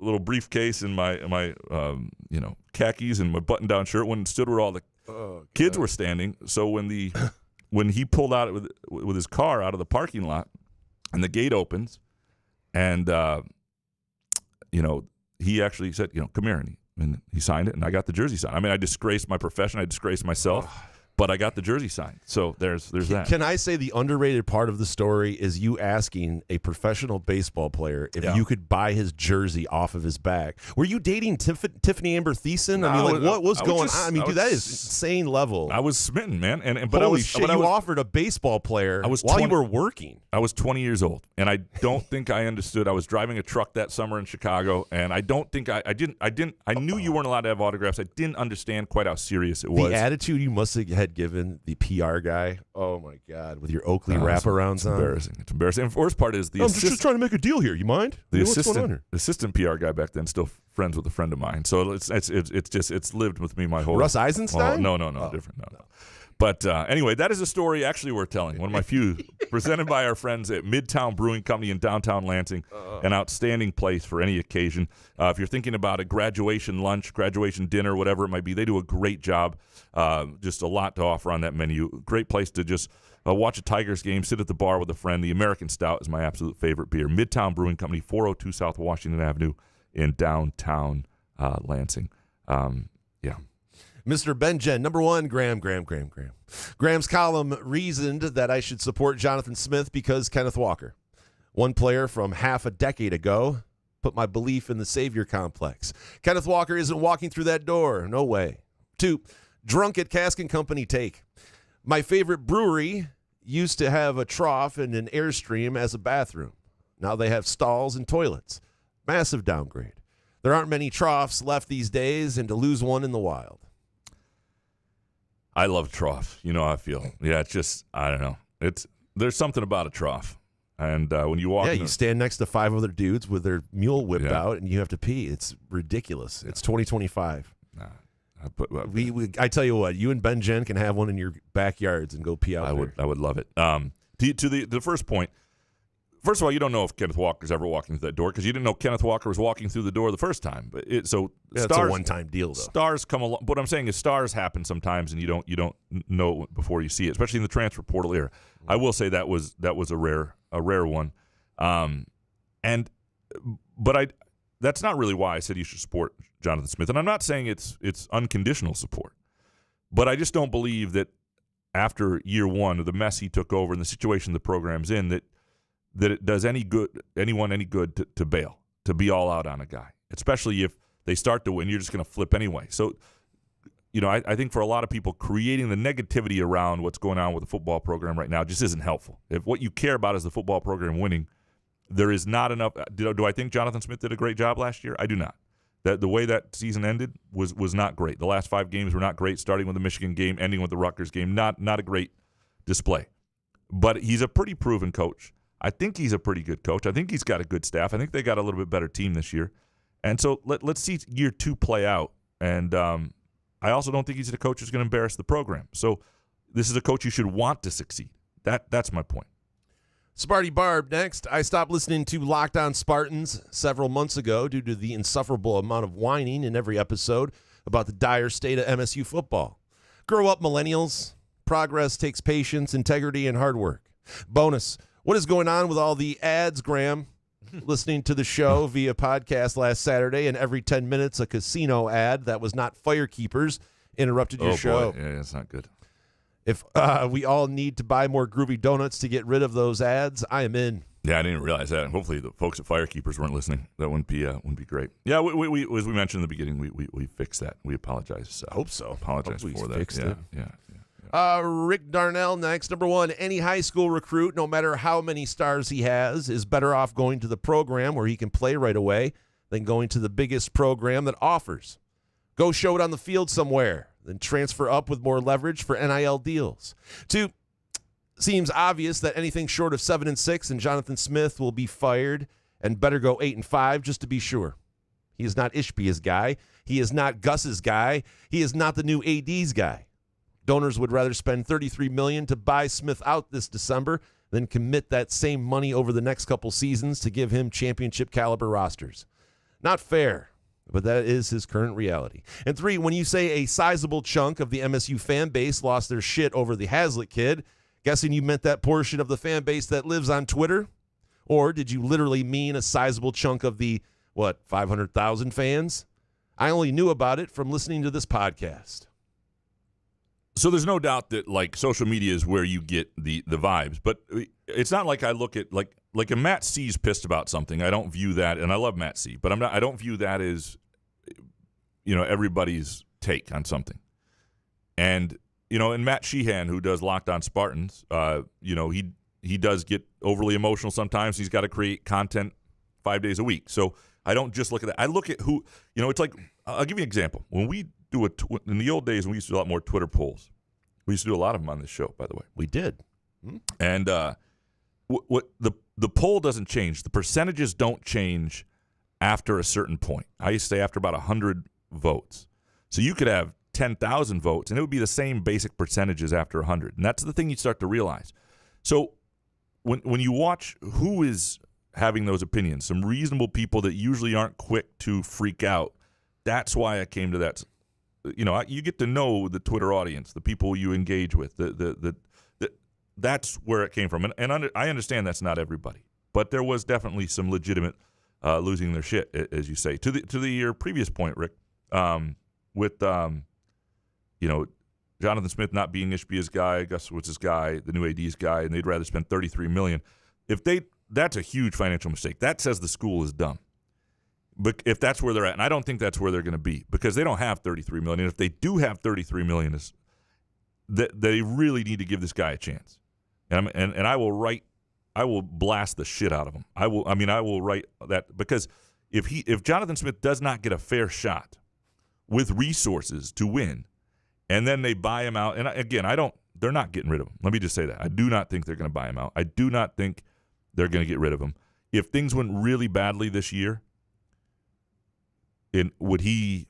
little briefcase and my khakis and my button-down shirt, went and stood where all the kids were standing. So when he pulled out with his car out of the parking lot, and the gate opens, and he actually said, come here, and he signed it, and I got the jersey signed. I mean, I disgraced my profession, I disgraced myself. But I got the jersey signed, so there's that. Can I say the underrated part of the story is you asking a professional baseball player if you could buy his jersey off of his back? Were you dating Tiffany Amber Thiessen? No, I mean, what was going on? I mean, dude, that is insane level. I was smitten, man. Holy shit, you offered a baseball player while you were working. I was 20 years old, and I don't think I understood. I was driving a truck that summer in Chicago, and I don't think I knew you weren't allowed to have autographs. I didn't understand quite how serious it was. The attitude you must have had given the PR guy. Oh my God, with your Oakley wraparounds on. It's embarrassing. And the worst part is I'm just trying to make a deal here. You mind? The assistant PR guy back then, still friends with a friend of mine. So it's lived with me my whole. Russ Eisenstein? No, different. No. But anyway, that is a story actually worth telling. One of my few, presented by our friends at Midtown Brewing Company in downtown Lansing, an outstanding place for any occasion. If you're thinking about a graduation lunch, graduation dinner, whatever it might be, they do a great job. Just a lot to offer on that menu. Great place to just watch a Tigers game, sit at the bar with a friend. The American Stout is my absolute favorite beer. Midtown Brewing Company, 402 South Washington Avenue in downtown Lansing. Mr. Benjen, number one, Graham. Graham's column reasoned that I should support Jonathan Smith because Kenneth Walker, one player from half a decade ago, put my belief in the savior complex. Kenneth Walker isn't walking through that door. No way. 2, drunk at Cask and Company take. My favorite brewery used to have a trough and an Airstream as a bathroom. Now they have stalls and toilets. Massive downgrade. There aren't many troughs left these days, and to lose one in the wild. I love trough. You know how I feel. Yeah, it's just, I don't know. There's something about a trough. And when you walk you stand next to 5 other dudes with their mule whipped out, and you have to pee. It's ridiculous. It's 2025. I tell you what, you and Ben Jen can have one in your backyards and go pee out there. I would love it. To the first point, first of all, you don't know if Kenneth Walker's ever walking through that door because you didn't know Kenneth Walker was walking through the door the first time. But it's a one-time deal, though. Stars come along. What I'm saying is stars happen sometimes, and you don't know it before you see it, especially in the transfer portal era. I will say that was a rare one, but that's not really why I said you should support Jonathan Smith. And I'm not saying it's unconditional support, but I just don't believe that after year one of the mess he took over and the situation the program's in that it does anyone any good to bail, to be all out on a guy, especially if they start to win. You're just going to flip anyway. So, I think for a lot of people, creating the negativity around what's going on with the football program right now just isn't helpful. If what you care about is the football program winning, there is not enough. Do I think Jonathan Smith did a great job last year? I do not. The way that season ended was not great. The last 5 games were not great, starting with the Michigan game, ending with the Rutgers game. Not a great display. But he's a pretty proven coach. I think he's a pretty good coach. I think he's got a good staff. I think they got a little bit better team this year. And so let's see year 2 play out. And I also don't think he's a coach who's going to embarrass the program. So this is a coach you should want to succeed. That's my point. Sparty Barb next. I stopped listening to Locked On Spartans several months ago due to the insufferable amount of whining in every episode about the dire state of MSU football. Grow up, millennials. Progress takes patience, integrity, and hard work. Bonus. What is going on with all the ads, Graham? Listening to the show via podcast last Saturday, and every 10 minutes a casino ad that was not Firekeepers interrupted your show. Boy. Yeah, that's not good. If we all need to buy more groovy donuts to get rid of those ads, I am in. Yeah, I didn't realize that. Hopefully the folks at Firekeepers weren't listening. That wouldn't be great. Yeah, we as we mentioned in the beginning, we fixed that. We apologize. I hope so. Apologize for that. Yeah. Rick Darnell next. Number 1, any high school recruit, no matter how many stars he has, is better off going to the program where he can play right away than going to the biggest program that offers. Go show it on the field somewhere, then transfer up with more leverage for NIL deals. 2, seems obvious that anything short of 7-6 and Jonathan Smith will be fired and better go 8-5 just to be sure. He is not Ishbia's guy. He is not Gus's guy. He is not the new AD's guy. Donors would rather spend $33 million to buy Smith out this December than commit that same money over the next couple seasons to give him championship caliber rosters. Not fair, but that is his current reality. And 3, when you say a sizable chunk of the MSU fan base lost their shit over the Hazlitt kid, guessing you meant that portion of the fan base that lives on Twitter? Or did you literally mean a sizable chunk of the, 500,000 fans? I only knew about it from listening to this podcast. So there's no doubt that social media is where you get the vibes, but it's not like I look at like if Matt C's pissed about something, I don't view that, and I love Matt C, but I don't view that as everybody's take on something. And and Matt Sheehan, who does Locked On Spartans, he does get overly emotional sometimes. He's got to create content 5 days a week. So I don't just look at that. I look at who, it's like, I'll give you an example. When we in the old days, we used to do a lot more Twitter polls. We used to do a lot of them on this show, by the way. We did. And what the poll doesn't change. The percentages don't change after a certain point. I used to say after about 100 votes. So you could have 10,000 votes, and it would be the same basic percentages after 100. And that's the thing you start to realize. So when you watch who is having those opinions, some reasonable people that usually aren't quick to freak out, that's why I came to that. You get to know the Twitter audience, the people you engage with. That's where it came from. And I understand that's not everybody, but there was definitely some legitimate losing their shit, as you say. To your previous point, Rick, with Jonathan Smith not being Ishbia's guy, Guskowitz's guy, the new AD's guy, and they'd rather spend $33 million. That's a huge financial mistake. That says the school is dumb. But if that's where they're at, and I don't think that's where they're going to be because they don't have $33 million. And if they do have $33 million, they really need to give this guy a chance. And I will blast the shit out of him. I will write that because if Jonathan Smith does not get a fair shot with resources to win, and then they buy him out, and again, they're not getting rid of him. Let me just say that. I do not think they're going to buy him out. I do not think they're going to get rid of him. If things went really badly this year, would he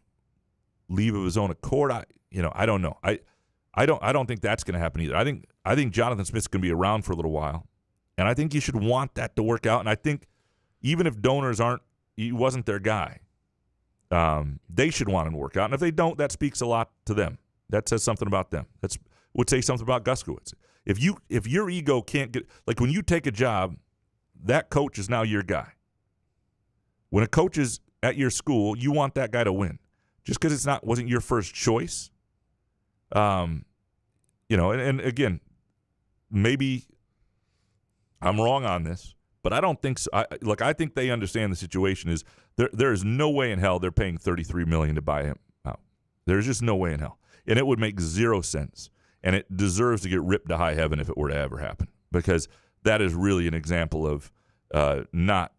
leave of his own accord? I don't know. I don't think that's going to happen either. I think Jonathan Smith's going to be around for a little while, and I think you should want that to work out. And I think even if donors he wasn't their guy, they should want him to work out. And if they don't, that speaks a lot to them. That says something about them. That would say something about Guskowitz. If your ego can't get, like when you take a job, that coach is now your guy. When a coach is at your school, you want that guy to win. Just because wasn't your first choice. And again, maybe I'm wrong on this, but I don't think so. I think they understand the situation is there is no way in hell they're paying $33 million to buy him out. There's just no way in hell. And it would make zero sense. And it deserves to get ripped to high heaven if it were to ever happen. Because that is really an example of not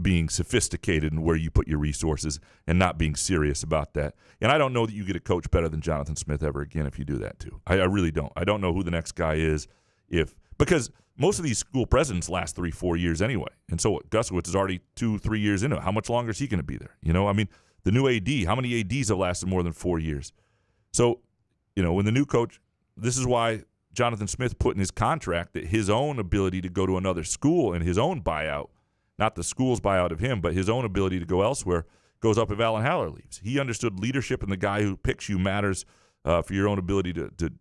being sophisticated in where you put your resources and not being serious about that. And I don't know that you get a coach better than Jonathan Smith ever again if you do that too. I really don't. I don't know who the next guy is because most of these school presidents last 3-4 years anyway. And so Guskowitz is already 2-3 years into it. How much longer is he going to be there? The new AD, how many ADs have lasted more than 4 years? So, when the new coach, this is why Jonathan Smith put in his contract that his own ability to go to another school and his own buyout, not the school's buyout of him, but his own ability to go elsewhere, goes up if Alan Haller leaves. He understood leadership, and the guy who picks you matters for your own ability to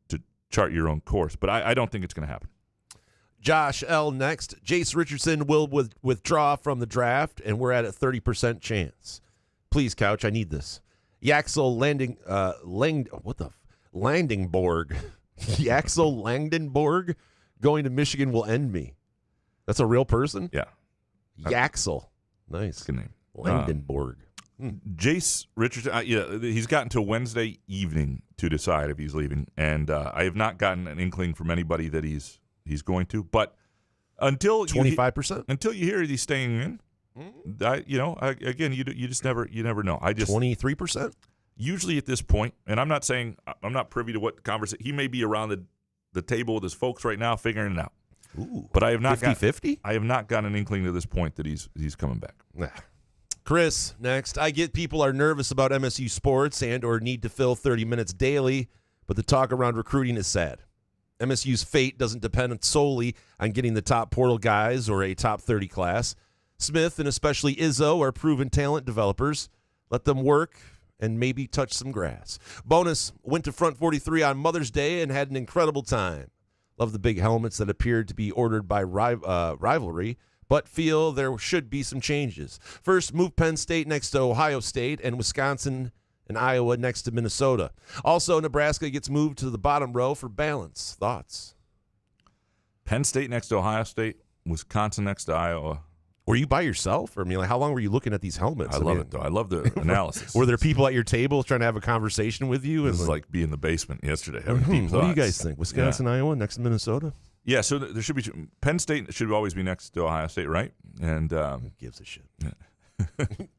chart your own course. But I don't think it's going to happen. Josh L. next. Jase Richardson will withdraw from the draft, and we're at a 30% chance. Please, Couch, I need this. Yaxel Langdenborg. Yaxel Langdenborg going to Michigan will end me. That's a real person? Yeah. Yaxel. Nice. Good name. Langdenborg. Jase Richardson, he's got until Wednesday evening to decide if he's leaving, and I have not gotten an inkling from anybody that he's going to. But until 25%, until you hear he's staying in, again, you just never know. 23%. Usually at this point, and I'm not saying I'm not privy to what conversation he may be around the table with his folks right now figuring it out. Ooh, but I have not 50-50? I have not gotten an inkling to this point that he's coming back. Chris, next. I get people are nervous about MSU sports and or need to fill 30 minutes daily, but the talk around recruiting is sad. MSU's fate doesn't depend solely on getting the top portal guys or a top 30 class. Smith and especially Izzo are proven talent developers. Let them work and maybe touch some grass. Bonus, went to Front 43 on Mother's Day and had an incredible time. Love the big helmets that appeared to be ordered by rivalry, but feel there should be some changes. First, move Penn State next to Ohio State and Wisconsin and Iowa next to Minnesota. Also, Nebraska gets moved to the bottom row for balance. Thoughts? Penn State next to Ohio State, Wisconsin next to Iowa. Were you by yourself? Or, I mean, how long were you looking at these helmets? I love it, though. I love the analysis. Were there people at your table trying to have a conversation with you? This is like being in the basement yesterday. Having deep what thoughts. do you guys think? Wisconsin, Iowa, next to Minnesota? Yeah, so there should be – Penn State should always be next to Ohio State, right? And who gives a shit?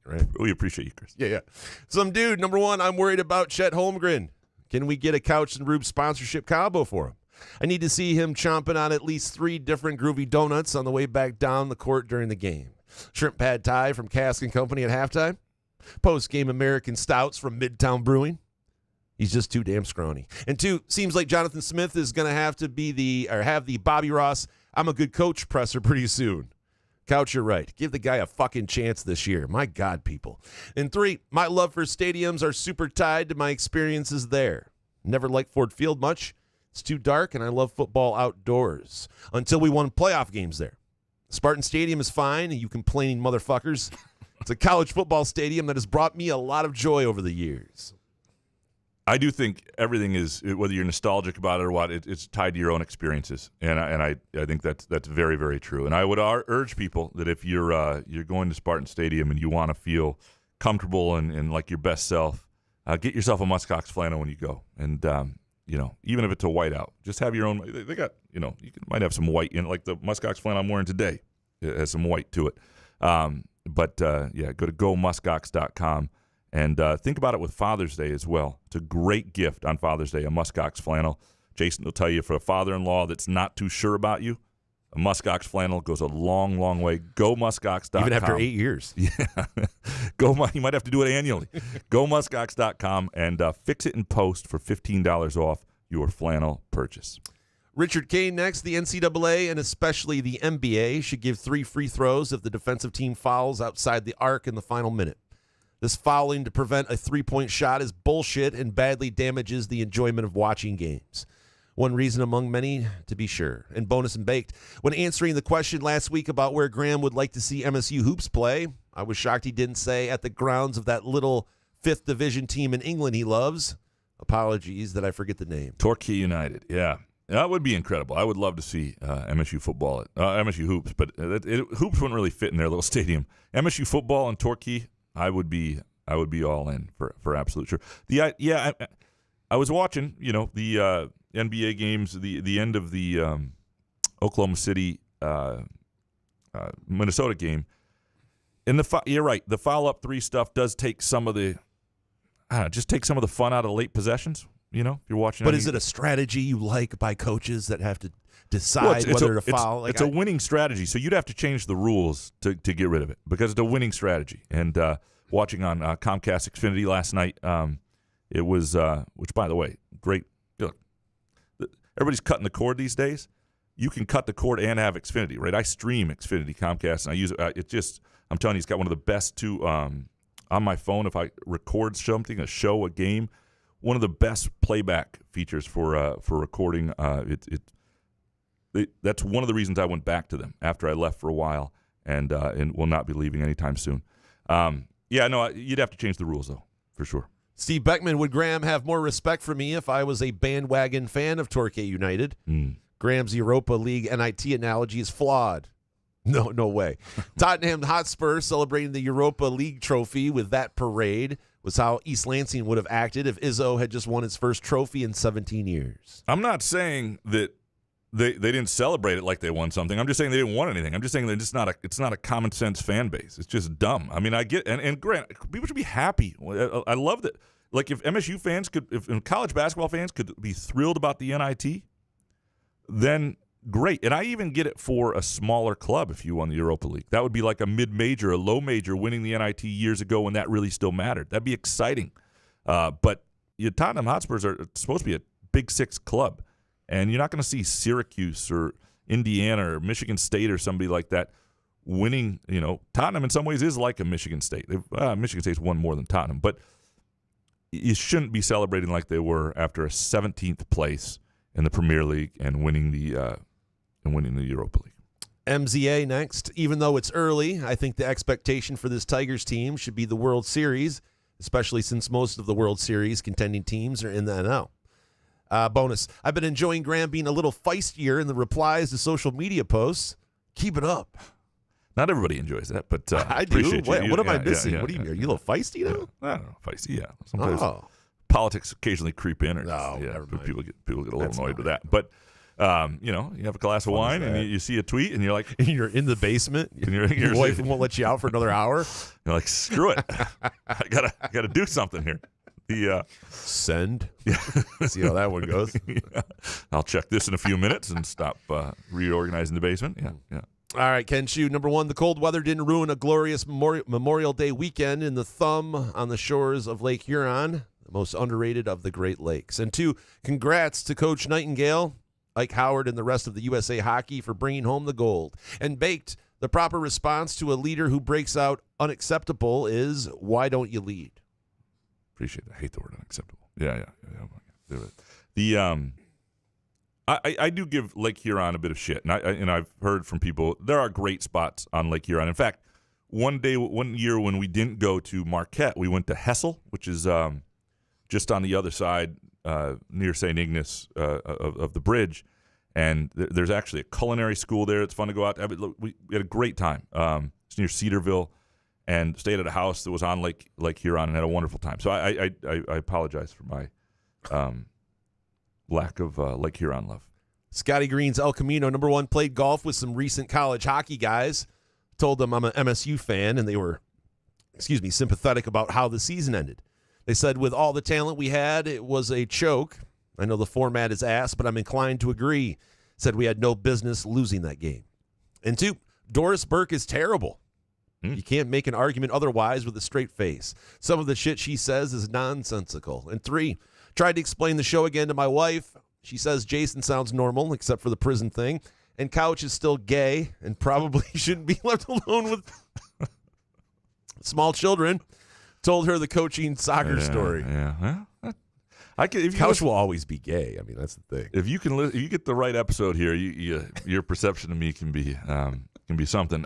Right? We appreciate you, Chris. Yeah. Some dude, number one, I'm worried about Chet Holmgren. Can we get a Couch and Rube sponsorship combo for him? I need to see him chomping on at least 3 different groovy donuts on the way back down the court during the game. Shrimp pad thai from Cask & Company at halftime. Post-game American stouts from Midtown Brewing. He's just too damn scrawny. And 2, seems like Jonathan Smith is going to have the Bobby Ross, I'm a good coach presser pretty soon. Couch, you're right. Give the guy a fucking chance this year. My God, people. And 3, my love for stadiums are super tied to my experiences there. Never liked Ford Field much. It's too dark, and I love football outdoors. Until we won playoff games there. Spartan Stadium is fine, and you complaining motherfuckers. It's a college football stadium that has brought me a lot of joy over the years. I do think everything is, whether you're nostalgic about it or what, it's tied to your own experiences, and I think that's very, very true. And I would urge people that if you're going to Spartan Stadium and you want to feel comfortable and like your best self, get yourself a Muskox flannel when you go, and even if it's a whiteout, just have your own. They got might have some white in, like the Muskox flannel I'm wearing today. It has some white to it, but go to gomuskox.com. And think about it with Father's Day as well. It's a great gift on Father's Day, a Muskox flannel. Jason will tell you, for a father-in-law that's not too sure about you, a Muskox flannel goes a long, long way. GoMuskox.com. Even after 8 years. Yeah. You might have to do it annually. GoMuskox.com and fix it in post for $15 off your flannel purchase. Richard Kane next. The NCAA and especially the NBA should give 3 free throws if the defensive team fouls outside the arc in the final minute. This fouling to prevent a 3-point shot is bullshit and badly damages the enjoyment of watching games. One reason among many, to be sure. And bonus and baked. When answering the question last week about where Graham would like to see MSU hoops play, I was shocked he didn't say at the grounds of that little 5th division team in England he loves. Apologies that I forget the name. Torquay United, yeah. That would be incredible. I would love to see MSU football, MSU hoops, but hoops wouldn't really fit in their little stadium. MSU football and Torquay, I would be all in for absolute sure. I was watching, the NBA games, the end of the Oklahoma City Minnesota game, and you're right. The foul up 3 stuff does take some of the fun out of late possessions. If you're watching. But is it a strategy you like by coaches that have to decide whether to foul? It's a winning strategy, so you'd have to change the rules to get rid of it because it's a winning strategy. And watching on Comcast Xfinity last night, it was, which by the way, great. Look, everybody's cutting the cord these days. You can cut the cord and have Xfinity, right? I stream Xfinity Comcast, and I use it. I'm telling you, it's got one of the best on my phone. If I record something, a show, a game, one of the best playback features for recording. That's one of the reasons I went back to them after I left for a while, and will not be leaving anytime soon. You'd have to change the rules though, for sure. Steve Beckman, would Graham have more respect for me if I was a bandwagon fan of Torquay United? Graham's Europa League NIT analogy is flawed. No way. Tottenham Hotspur celebrating the Europa League trophy with that parade was how East Lansing would have acted if Izzo had just won his first trophy in 17 years. I'm not saying that they didn't celebrate it like they won something. I'm just saying they didn't want anything. I'm just saying that it's not a common sense fan base. It's just dumb. I mean, I get and Grant, people should be happy. I love that. Like if MSU fans if college basketball fans could be thrilled about the NIT, then great. And I even get it for a smaller club if you won the Europa League. That would be like a mid-major, a low-major winning the NIT years ago when that really still mattered. That'd be exciting. But Tottenham Hotspurs are supposed to be a Big Six club, and you're not going to see Syracuse or Indiana or Michigan State or somebody like that winning. Tottenham in some ways is like a Michigan State. Michigan State's won more than Tottenham, but you shouldn't be celebrating like they were after a 17th place in the Premier League and winning the Europa League. MZA next. Even though it's early, I think the expectation for this Tigers team should be the World Series, especially since most of the World Series contending teams are in the NL. Bonus. I've been enjoying Graham being a little feistier in the replies to social media posts. Keep it up. Not everybody enjoys that, but I do. What am I missing? Yeah, what do you mean? Are you a little feisty now? I don't know. Feisty, yeah. Sometimes politics occasionally creep in. People get a little annoyed with that. But you have a glass of wine and you see a tweet and you're like, and you're in the basement. And your wife won't let you out for another hour. You're like, screw it. I gotta do something here. Send. Yeah. See how that one goes. Yeah. I'll check this in a few minutes and stop reorganizing the basement. Yeah. All right, Ken Shue. Number 1, the cold weather didn't ruin a glorious Memorial Day weekend in the thumb on the shores of Lake Huron, the most underrated of the Great Lakes. And 2, congrats to Coach Nightingale, Ike Howard, and the rest of the USA Hockey for bringing home the gold. And baked, the proper response to a leader who breaks out unacceptable is, why don't you lead? Appreciate that. I hate the word unacceptable. Yeah. I do give Lake Huron a bit of shit, and I've heard from people there are great spots on Lake Huron. In fact, one year when we didn't go to Marquette, we went to Hessel, which is just on the other side near St. Ignace of the bridge. And there's actually a culinary school there. It's fun to go out. We had a great time. It's near Cedarville, and stayed at a house that was on Lake Huron and had a wonderful time. So I apologize for my lack of Lake Huron love. Scotty Green's El Camino, number 1, played golf with some recent college hockey guys. Told them I'm an MSU fan, and they were, sympathetic about how the season ended. They said with all the talent we had, it was a choke. I know the format is ass, but I'm inclined to agree. Said we had no business losing that game. And 2, Doris Burke is terrible. You can't make an argument otherwise with a straight face. Some of the shit she says is nonsensical. And 3, tried to explain the show again to my wife. She says Jason sounds normal, except for the prison thing. And Couch is still gay and probably shouldn't be left alone with small children. Told her the coaching soccer story. Yeah. Well, Couch will always be gay. I mean, that's the thing. If you get the right episode here, your perception of me can be something.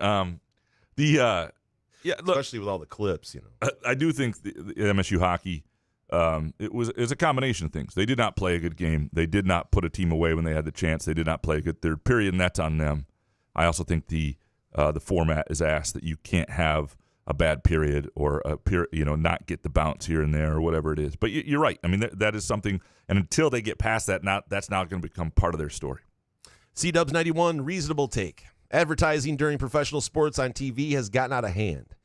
Especially with all the clips, I do think the MSU hockey, it's a combination of things. They did not play a good game. They did not put a team away when they had the chance. They did not play a good third period, and that's on them. I also think the format is ass, that you can't have a bad period or not get the bounce here and there or whatever it is. But you're right. I mean, that is something, and until they get past that, that's now going to become part of their story. C-Dubs 91, reasonable take. Advertising during professional sports on TV has gotten out of hand.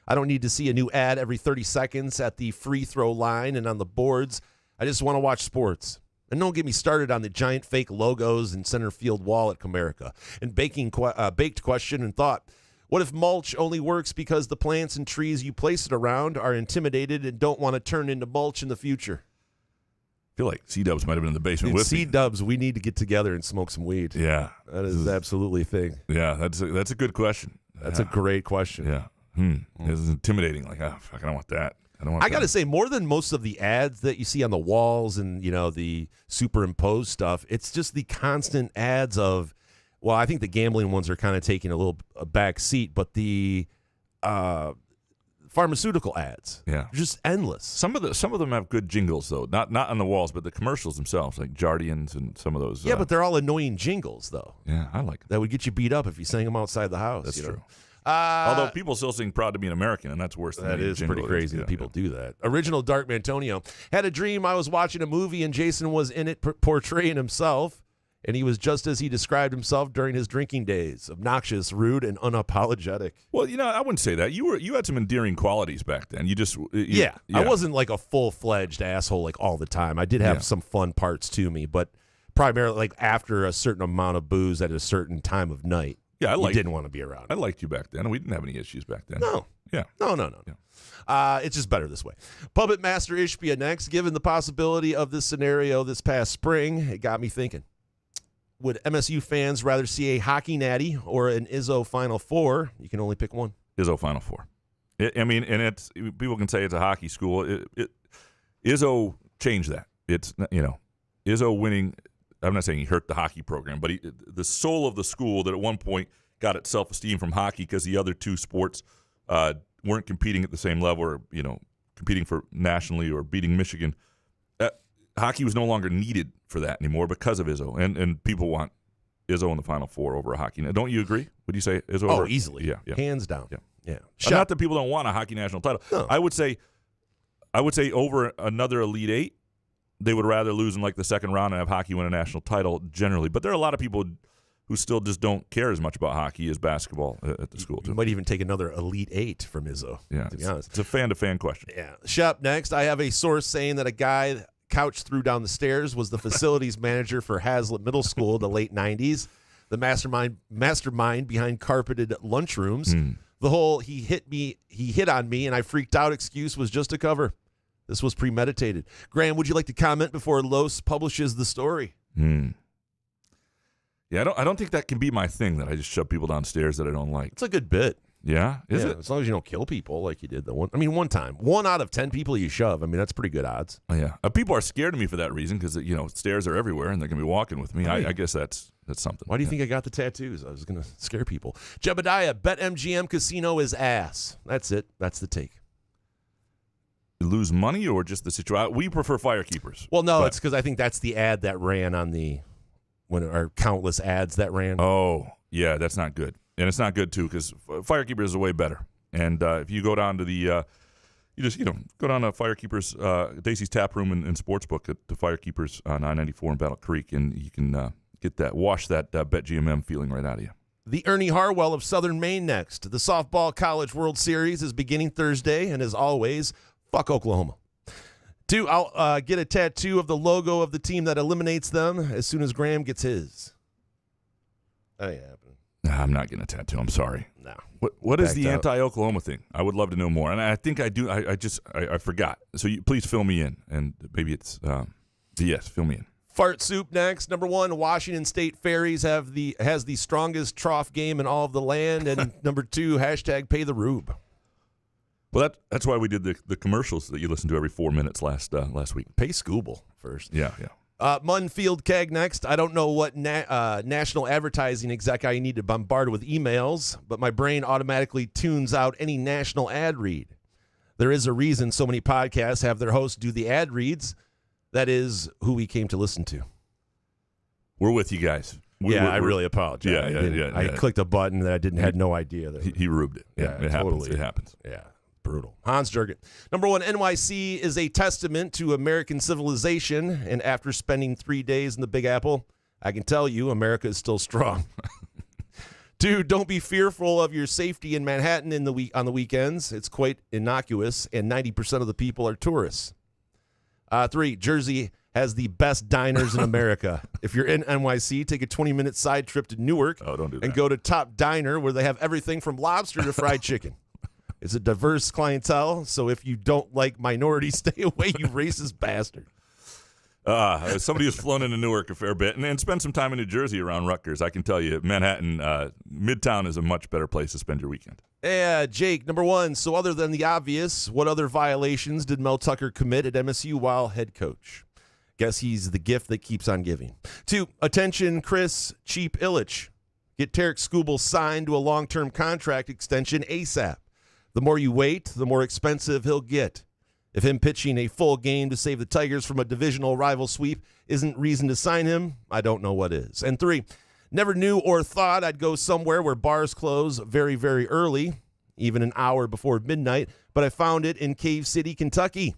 I don't need to see a new ad every 30 seconds at the free throw line and on the boards. I just want to watch sports. And don't get me started on the giant fake logos and center field wall at Comerica. And baked question and thought, what if mulch only works because the plants and trees you place it around are intimidated and don't want to turn into mulch in the future? I feel like C-Dubs might have been in the basement with me. C-Dubs, we need to get together and smoke some weed. Yeah. That is absolutely a thing. Yeah, that's a good question. That's a great question. Yeah. It's intimidating. Like, fuck, I don't want that. I got to say, more than most of the ads that you see on the walls and, the superimposed stuff, it's just the constant ads of, well, I think the gambling ones are kind of taking a back seat, but the pharmaceutical ads, just endless. Some of them have good jingles though, not on the walls, but the commercials themselves, like Jardians and some of those. Yeah, but they're all annoying jingles though. Yeah, I like them. That would get you beat up if you sang them outside the house. That's true. Although people still sing "Proud to Be an American," and that's worse than that. Is pretty crazy that people do that. Original Dark Mantonio had a dream. I was watching a movie and Jason was in it portraying himself. And he was just as he described himself during his drinking days: obnoxious, rude, and unapologetic. Well, I wouldn't say that. You had some endearing qualities back then. I wasn't like a full-fledged asshole like all the time. I did have some fun parts to me, but primarily like after a certain amount of booze at a certain time of night. Yeah, I didn't want to be around. I liked you back then. We didn't have any issues back then. No. Yeah. No. Yeah. It's just better this way. Puppet Master Ishbia next. Given the possibility of this scenario this past spring, it got me thinking. Would MSU fans rather see a hockey natty or an Izzo Final Four? You can only pick one. Izzo Final Four. And it's people can say it's a hockey school. Izzo changed that. It's Izzo winning. I'm not saying he hurt the hockey program, but the soul of the school that at one point got its self-esteem from hockey because the other two sports weren't competing at the same level, or competing for nationally or beating Michigan. Hockey was no longer needed for that anymore because of Izzo, and people want Izzo in the Final Four over a hockey. Now, don't you agree? Would you say Izzo? Oh, easily, hands down. Yeah. Not that people don't want a hockey national title. No. I would say over another Elite Eight, they would rather lose in like the second round and have hockey win a national title generally. But there are a lot of people who still just don't care as much about hockey as basketball at the school too. You might even take another Elite Eight from Izzo. Yeah, to be honest, it's a fan-to-fan question. Yeah. Shep next. I have a source saying that a guy Couch threw down the stairs was the facilities manager for Hazlitt Middle School in the late 90s, the mastermind behind carpeted lunchrooms. The whole he hit on me and I freaked out excuse was just a cover. This was premeditated. Graham, would you like to comment before Los publishes the story? Yeah, I don't think that can be my thing, that I just shove people downstairs that I don't like. It's a good bit. Yeah? Is it? As long as you don't kill people like you did the one. I mean, one time. 1 out of 10 people you shove. I mean, that's pretty good odds. Oh, yeah. People are scared of me for that reason because, stairs are everywhere and they're going to be walking with me. Right. I guess that's something. Why do you think I got the tattoos? I was going to scare people. Jebediah, BetMGM Casino is ass. That's it. That's the take. lose money or just the situation? We prefer firekeepers. Well, no, it's because I think that's the ad that ran on our countless ads that ran. Oh, yeah, that's not good. And it's not good, too, because firekeepers is way better. And if you go down to the go down to Firekeepers, Dacey's Tap Room and Sportsbook at the Firekeepers on I-94 in Battle Creek, and you can wash that BetGMM feeling right out of you. The Ernie Harwell of Southern Maine next. The Softball College World Series is beginning Thursday, and as always, fuck Oklahoma. 2, I'll get a tattoo of the logo of the team that eliminates them as soon as Graham gets his. That ain't happening. Nah, I'm not getting a tattoo. I'm sorry. No. What is the anti-Oklahoma thing? I would love to know more. And I think I do. I forgot. So please fill me in. And maybe it's, yes, fill me in. Fart Soup next. Number 1, Washington State Ferries has the strongest trough game in all of the land. And number 2, hashtag pay the Rube. Well, that's why we did the commercials that you listened to every 4 minutes last week. Pay Skubal first. Yeah. Munfield Keg next. I don't know what national advertising exec I need to bombard with emails, but my brain automatically tunes out any national ad read. There is a reason so many podcasts have their hosts do the ad reads. That is who we came to listen to. We're with you guys. I really apologize. Yeah. I clicked a button that I had no idea. He rubed it. Yeah, it happens. It happens. Yeah. Brutal. Hans Jurgen. Number 1, NYC is a testament to American civilization, and after spending 3 days in the Big Apple, I can tell you America is still strong. 2, don't be fearful of your safety in Manhattan on the weekends. It's quite innocuous, and 90% of the people are tourists. 3, Jersey has the best diners in America. If you're in NYC, take a 20-minute side trip to Newark and go to Top Diner, where they have everything from lobster to fried chicken. It's a diverse clientele, so if you don't like minorities, stay away, you racist bastard. Somebody who's flown into Newark a fair bit and spent some time in New Jersey around Rutgers, I can tell you, Manhattan, Midtown is a much better place to spend your weekend. Yeah, Jake, number 1, so other than the obvious, what other violations did Mel Tucker commit at MSU while head coach? Guess he's the gift that keeps on giving. 2, attention, Chris Cheap Illich. Get Tarik Skubal signed to a long-term contract extension ASAP. The more you wait, the more expensive he'll get. If him pitching a full game to save the Tigers from a divisional rival sweep isn't reason to sign him, I don't know what is. And 3, never knew or thought I'd go somewhere where bars close very, very early, even an hour before midnight, but I found it in Cave City, Kentucky.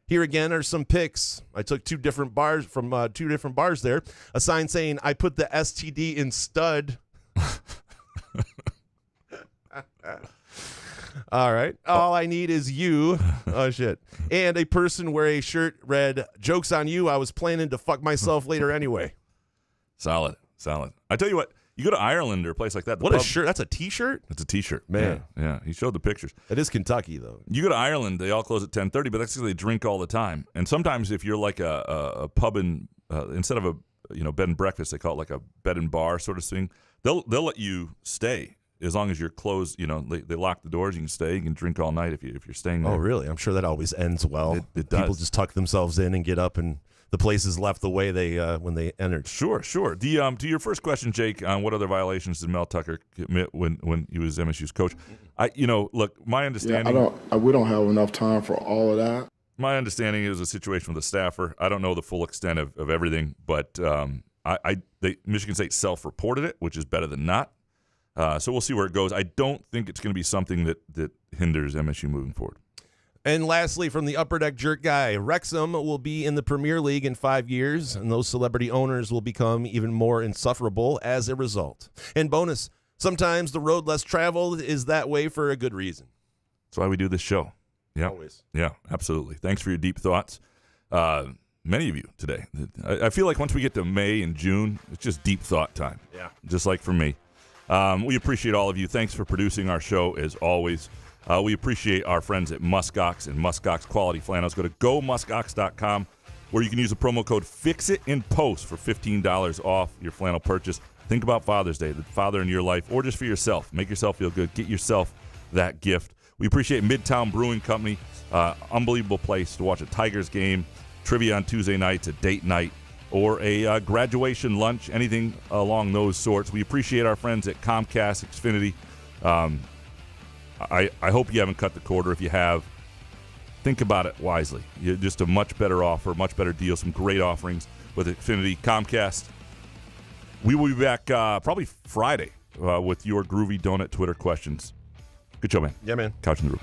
Here again are some pics. I took 2 different bars from 2 different bars there. A sign saying, I put the STD in stud. All right. All I need is you. Oh, shit. And a person wearing a shirt read, joke's on you. I was planning to fuck myself later anyway. Solid. I tell you what, you go to Ireland or a place like that. What a shirt. That's a T-shirt? It's a T-shirt. Man. Yeah. He showed the pictures. It is Kentucky, though. You go to Ireland, they all close at 10:30, but that's because they drink all the time. And sometimes if you're like a pub and instead of a bed and breakfast, they call it like a bed and bar sort of thing. They'll let you stay. As long as you're closed, they lock the doors. You can stay. You can drink all night if you're staying there. Oh, really? I'm sure that always ends well. It does. People just tuck themselves in and get up, and the place is left the way they when they entered. Sure. To your first question, Jake, on what other violations did Mel Tucker commit when he was MSU's coach? Look, my understanding. We don't have enough time for all of that. My understanding is a situation with a staffer. I don't know the full extent of everything, but Michigan State self-reported it, which is better than not. So we'll see where it goes. I don't think it's going to be something that hinders MSU moving forward. And lastly, from the Upper Deck Jerk guy, Wrexham will be in the Premier League in 5 years, and those celebrity owners will become even more insufferable as a result. And bonus, sometimes the road less traveled is that way for a good reason. That's why we do this show. Yeah, always. Yeah, absolutely. Thanks for your deep thoughts. Many of you today. I feel like once we get to May and June, it's just deep thought time. Yeah. Just like for me. We appreciate all of you. Thanks for producing our show, as always. We appreciate our friends at Muskox and Muskox Quality Flannels. Go to gomuskox.com, where you can use the promo code FIXITINPOST for $15 off your flannel purchase. Think about Father's Day, the father in your life, or just for yourself. Make yourself feel good. Get yourself that gift. We appreciate Midtown Brewing Company. Unbelievable place to watch a Tigers game, trivia on Tuesday nights, a date night, or a graduation lunch, anything along those sorts. We appreciate our friends at Comcast Xfinity. I hope you haven't cut the cord, or if you have, think about it wisely. Just a much better offer, much better deal, some great offerings with Xfinity Comcast. We will be back probably Friday with your Groovy Donut Twitter questions. Good show, man. Yeah, man. Couch in the Room.